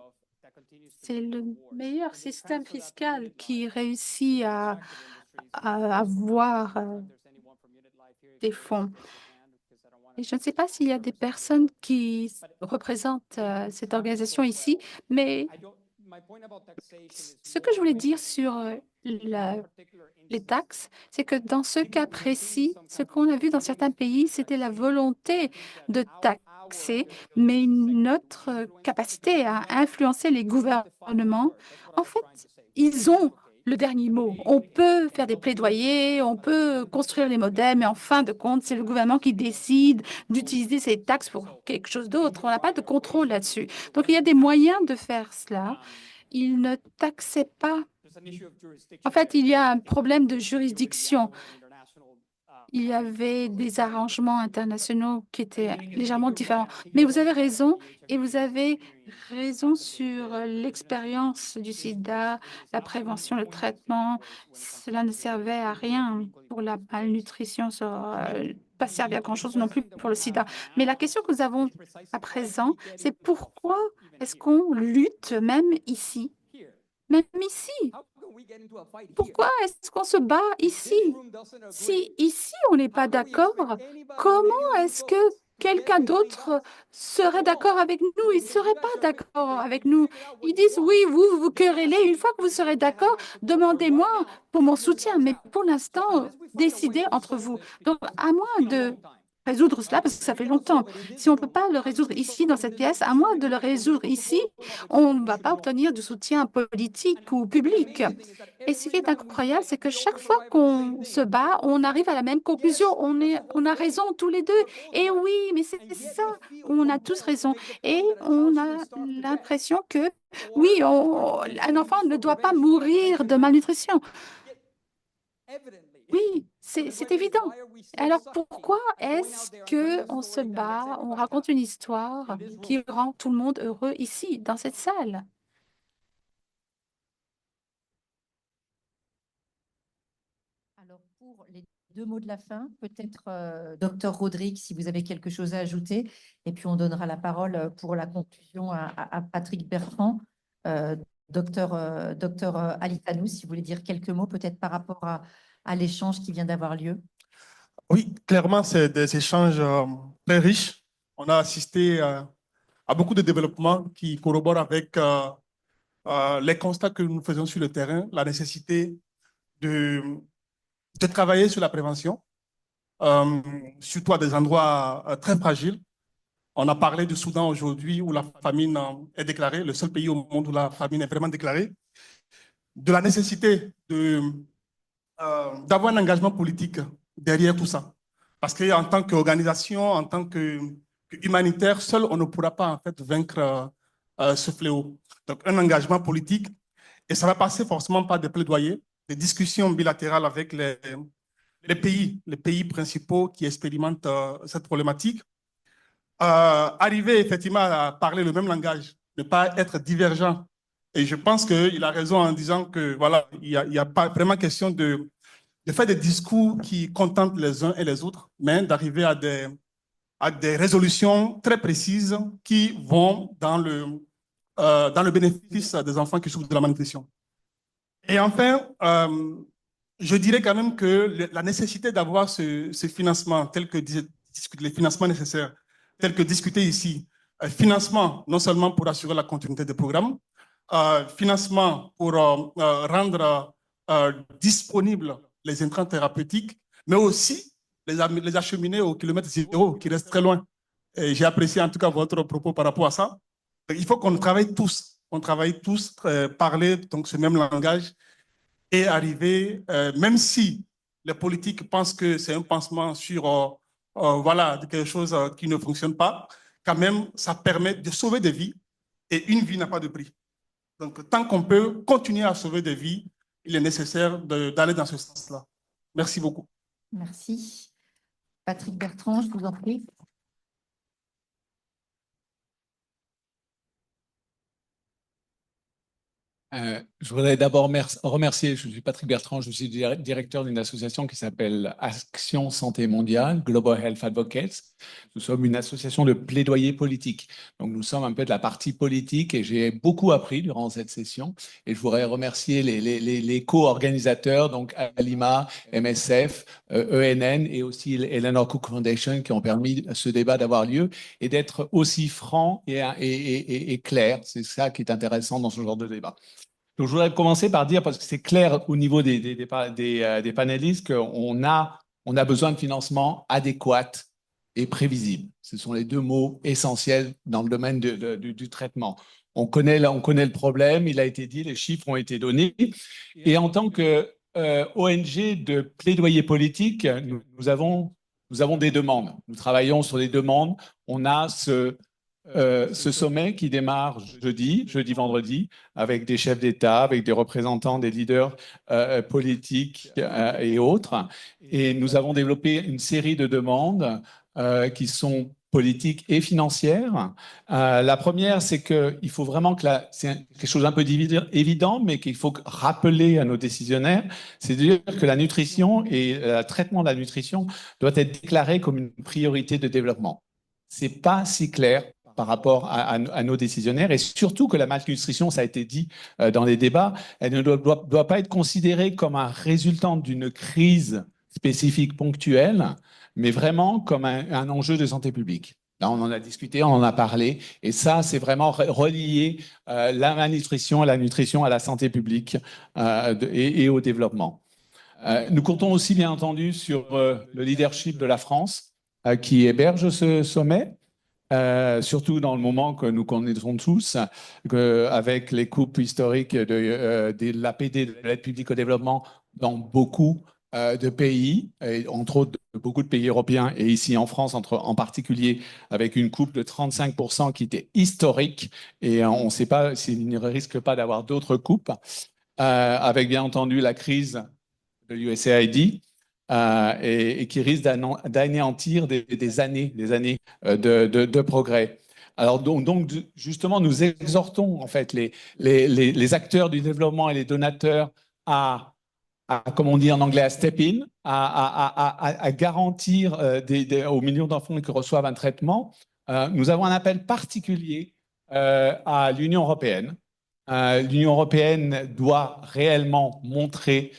c'est le meilleur système fiscal qui réussit à avoir des fonds. Et je ne sais pas s'il y a des personnes qui représentent cette organisation ici, mais ce que je voulais dire sur les taxes, c'est que dans ce cas précis, ce qu'on a vu dans certains pays, c'était la volonté de taxer, mais notre capacité à influencer les gouvernements, en fait, ils ont le dernier mot. On peut faire des plaidoyers, on peut construire les modèles, mais en fin de compte, c'est le gouvernement qui décide d'utiliser ces taxes pour quelque chose d'autre. On n'a pas de contrôle là-dessus. Donc, il y a des moyens de faire cela. Ils ne taxaient pas. En fait, il y a un problème de juridiction. Il y avait des arrangements internationaux qui étaient légèrement différents. Mais vous avez raison, et vous avez raison sur l'expérience du sida, la prévention, le traitement. Cela ne servait à rien pour la malnutrition, ça n'a pas servi à grand-chose non plus pour le sida. Mais la question que nous avons à présent, c'est pourquoi est-ce qu'on lutte même ici? Même ici. Pourquoi est-ce qu'on se bat ici? Si ici on n'est pas d'accord, comment est-ce que quelqu'un d'autre serait d'accord avec nous? Ils ne seraient pas d'accord avec nous. Ils disent, oui, vous vous querellez. Une fois que vous serez d'accord, demandez-moi pour mon soutien. Mais pour l'instant, décidez entre vous. Donc, à moins de résoudre cela, parce que ça fait longtemps. Si on ne peut pas le résoudre ici, dans cette pièce, à moins de le résoudre ici, on ne va pas obtenir de soutien politique ou public. Et ce qui est incroyable, c'est que chaque fois qu'on se bat, on arrive à la même conclusion. On a raison tous les deux. Et oui, mais c'est ça. On a tous raison. Et on a l'impression que, oui, un enfant ne doit pas mourir de malnutrition. Oui, c'est évident. Alors pourquoi est-ce qu'on se bat, on raconte une histoire qui rend tout le monde heureux ici, dans cette salle? Alors pour les deux mots de la fin, peut-être Docteur Rodrigue, si vous avez quelque chose à ajouter, et puis on donnera la parole pour la conclusion à Patrick Bertrand. Docteur Alitanou, si vous voulez dire quelques mots peut-être par rapport à l'échange qui vient d'avoir lieu. Oui, clairement, c'est des échanges très riches. On a assisté à beaucoup de développements qui corroborent avec les constats que nous faisons sur le terrain, la nécessité de travailler sur la prévention, surtout à des endroits très fragiles. On a parlé du Soudan aujourd'hui où la famine est déclarée, le seul pays au monde où la famine est vraiment déclarée, de la nécessité d'avoir un engagement politique derrière tout ça. Parce qu'en tant qu'organisation, en tant qu'humanitaire, seul, on ne pourra pas en fait vaincre ce fléau. Donc, un engagement politique, et ça va passer forcément par des plaidoyers, des discussions bilatérales avec les pays principaux qui expérimentent cette problématique. Arriver effectivement à parler le même langage, ne pas être divergent. Et je pense qu'il a raison en disant que voilà, il y a pas vraiment question de faire des discours qui contentent les uns et les autres, mais d'arriver à des résolutions très précises qui vont dans le bénéfice des enfants qui souffrent de la malnutrition. Et enfin, je dirais quand même que la nécessité d'avoir ce financement, tel que les financements nécessaires, tel que discuté ici, financement non seulement pour assurer la continuité des programmes, financement pour rendre disponibles les intrants thérapeutiques, mais aussi les acheminer au kilomètre zéro, qui reste très loin. J'ai apprécié en tout cas votre propos par rapport à ça. Il faut qu'on travaille tous, parler donc ce même langage et arriver, même si les politiques pensent que c'est un pansement sur voilà, quelque chose qui ne fonctionne pas, quand même, ça permet de sauver des vies et une vie n'a pas de prix. Donc, tant qu'on peut continuer à sauver des vies, il est nécessaire d'aller dans ce sens-là. Merci beaucoup. Merci. Patrick Bertrand, je vous en prie. Je voudrais d'abord remercier, je suis Patrick Bertrand, je suis directeur d'une association qui s'appelle Action Santé Mondiale, Global Health Advocates. Nous sommes une association de plaidoyer politique. Donc nous sommes un peu de la partie politique et j'ai beaucoup appris durant cette session. Et je voudrais remercier les co-organisateurs, donc Alima, MSF, ENN et aussi Eleanor Cook Foundation qui ont permis à ce débat d'avoir lieu et d'être aussi franc et clair. C'est ça qui est intéressant dans ce genre de débat. Donc, je voudrais commencer par dire, parce que c'est clair au niveau des panélistes, qu'on a besoin de financement adéquat et prévisible. Ce sont les deux mots essentiels dans le domaine du traitement. On connaît le problème, il a été dit, les chiffres ont été donnés. Et en tant que ONG de plaidoyer politique, nous avons des demandes. Nous travaillons sur des demandes. On a ce sommet qui démarre jeudi, vendredi, avec des chefs d'État, avec des représentants des leaders politiques et autres. Et nous avons développé une série de demandes qui sont politiques et financières. La première, c'est qu'il faut vraiment c'est quelque chose d'un peu évident, mais qu'il faut rappeler à nos décisionnaires, c'est-à-dire que la nutrition et le traitement de la nutrition doit être déclaré comme une priorité de développement. C'est pas si clair par rapport à nos décisionnaires, et surtout que la malnutrition, ça a été dit dans les débats, elle ne doit pas être considérée comme un résultant d'une crise spécifique ponctuelle, mais vraiment comme un enjeu de santé publique. Là, on en a discuté, on en a parlé, et ça, c'est vraiment relier la malnutrition et la nutrition à la santé publique et au développement. Nous comptons aussi, bien entendu, sur le leadership de la France, qui héberge ce sommet. Surtout dans le moment que nous connaissons tous, avec les coupes historiques de l'APD, de l'aide publique au développement, dans beaucoup de pays, et entre autres beaucoup de pays européens, et ici en France en particulier, avec une coupe de 35% qui était historique, et on ne sait pas s'il ne risque pas d'avoir d'autres coupes, avec bien entendu la crise de l'USAID, et qui risque d'anéantir des années de progrès. Alors donc justement, nous exhortons en fait les acteurs du développement et les donateurs à comme on dit en anglais, à step in, à garantir aux millions d'enfants qui reçoivent un traitement. Nous avons un appel particulier à l'Union européenne. L'Union européenne doit réellement montrer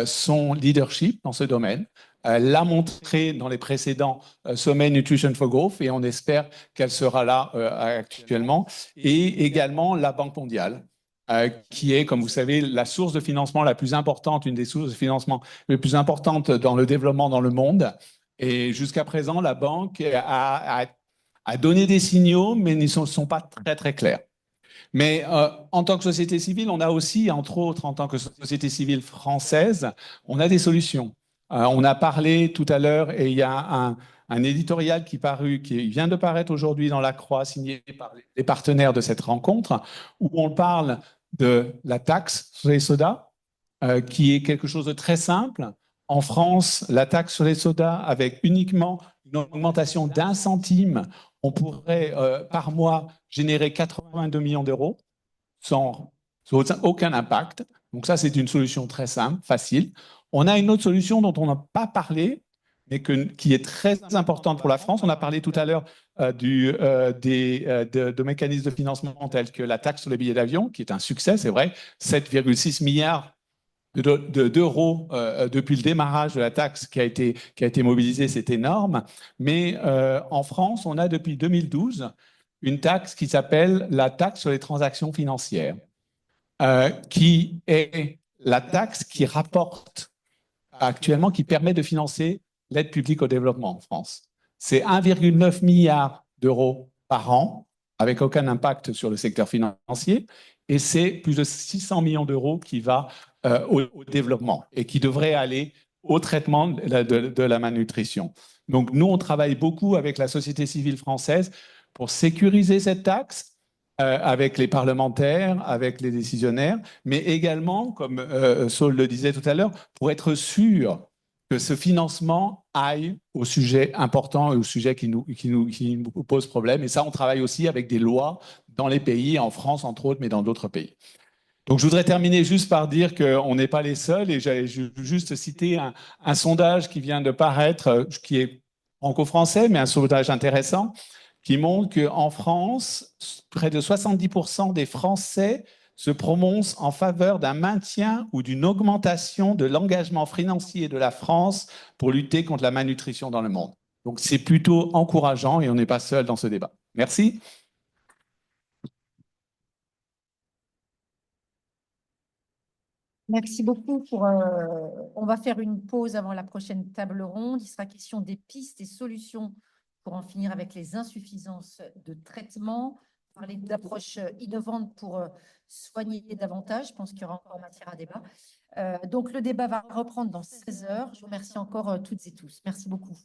son leadership dans ce domaine, l'a montré dans les précédents sommets Nutrition for Growth, et on espère qu'elle sera là actuellement, et également la Banque mondiale, qui est, comme vous savez, la source de financement la plus importante, une des sources de financement les plus importantes dans le développement dans le monde. Et jusqu'à présent, la Banque a donné des signaux, mais ils ne sont pas très, très clairs. Mais en tant que société civile, on a aussi, entre autres, en tant que société civile française, on a des solutions. On a parlé tout à l'heure, et il y a un éditorial qui vient de paraître aujourd'hui dans La Croix, signé par les partenaires de cette rencontre, où on parle de la taxe sur les sodas, qui est quelque chose de très simple. En France, la taxe sur les sodas, avec uniquement une augmentation d'1 centime, on pourrait par mois générer 82 millions d'euros sans aucun impact. Donc ça, c'est une solution très simple, facile. On a une autre solution dont on n'a pas parlé, mais qui est très importante pour la France. On a parlé tout à l'heure de mécanismes de financement tels que la taxe sur les billets d'avion, qui est un succès, c'est vrai, 7,6 milliards d'euros depuis le démarrage de la taxe qui a été mobilisée, c'est énorme. Mais en France, on a depuis 2012 une taxe qui s'appelle la taxe sur les transactions financières, qui est la taxe qui rapporte actuellement, qui permet de financer l'aide publique au développement en France. C'est 1,9 milliard d'euros par an, avec aucun impact sur le secteur financier, et c'est plus de 600 millions d'euros qui va au développement et qui devrait aller au traitement de la malnutrition. Donc nous, on travaille beaucoup avec la société civile française pour sécuriser cette taxe, avec les parlementaires, avec les décisionnaires, mais également, comme Saul le disait tout à l'heure, pour être sûr que ce financement aille au sujet important et au sujet qui nous pose problème. Et ça, on travaille aussi avec des lois dans les pays, en France entre autres, mais dans d'autres pays. Donc, je voudrais terminer juste par dire qu'on n'est pas les seuls, et j'allais juste citer un sondage qui vient de paraître, qui est franco-français, mais un sondage intéressant, qui montre qu'en France, près de 70% des Français se prononcent en faveur d'un maintien ou d'une augmentation de l'engagement financier de la France pour lutter contre la malnutrition dans le monde. Donc, c'est plutôt encourageant et on n'est pas seul dans ce débat. Merci. Merci beaucoup. On va faire une pause avant la prochaine table ronde. Il sera question des pistes et solutions pour en finir avec les insuffisances de traitement, parler d'approches innovantes pour soigner davantage. Je pense qu'il y aura encore matière à débat. Donc, le débat va reprendre dans 16 heures. Je vous remercie encore toutes et tous. Merci beaucoup.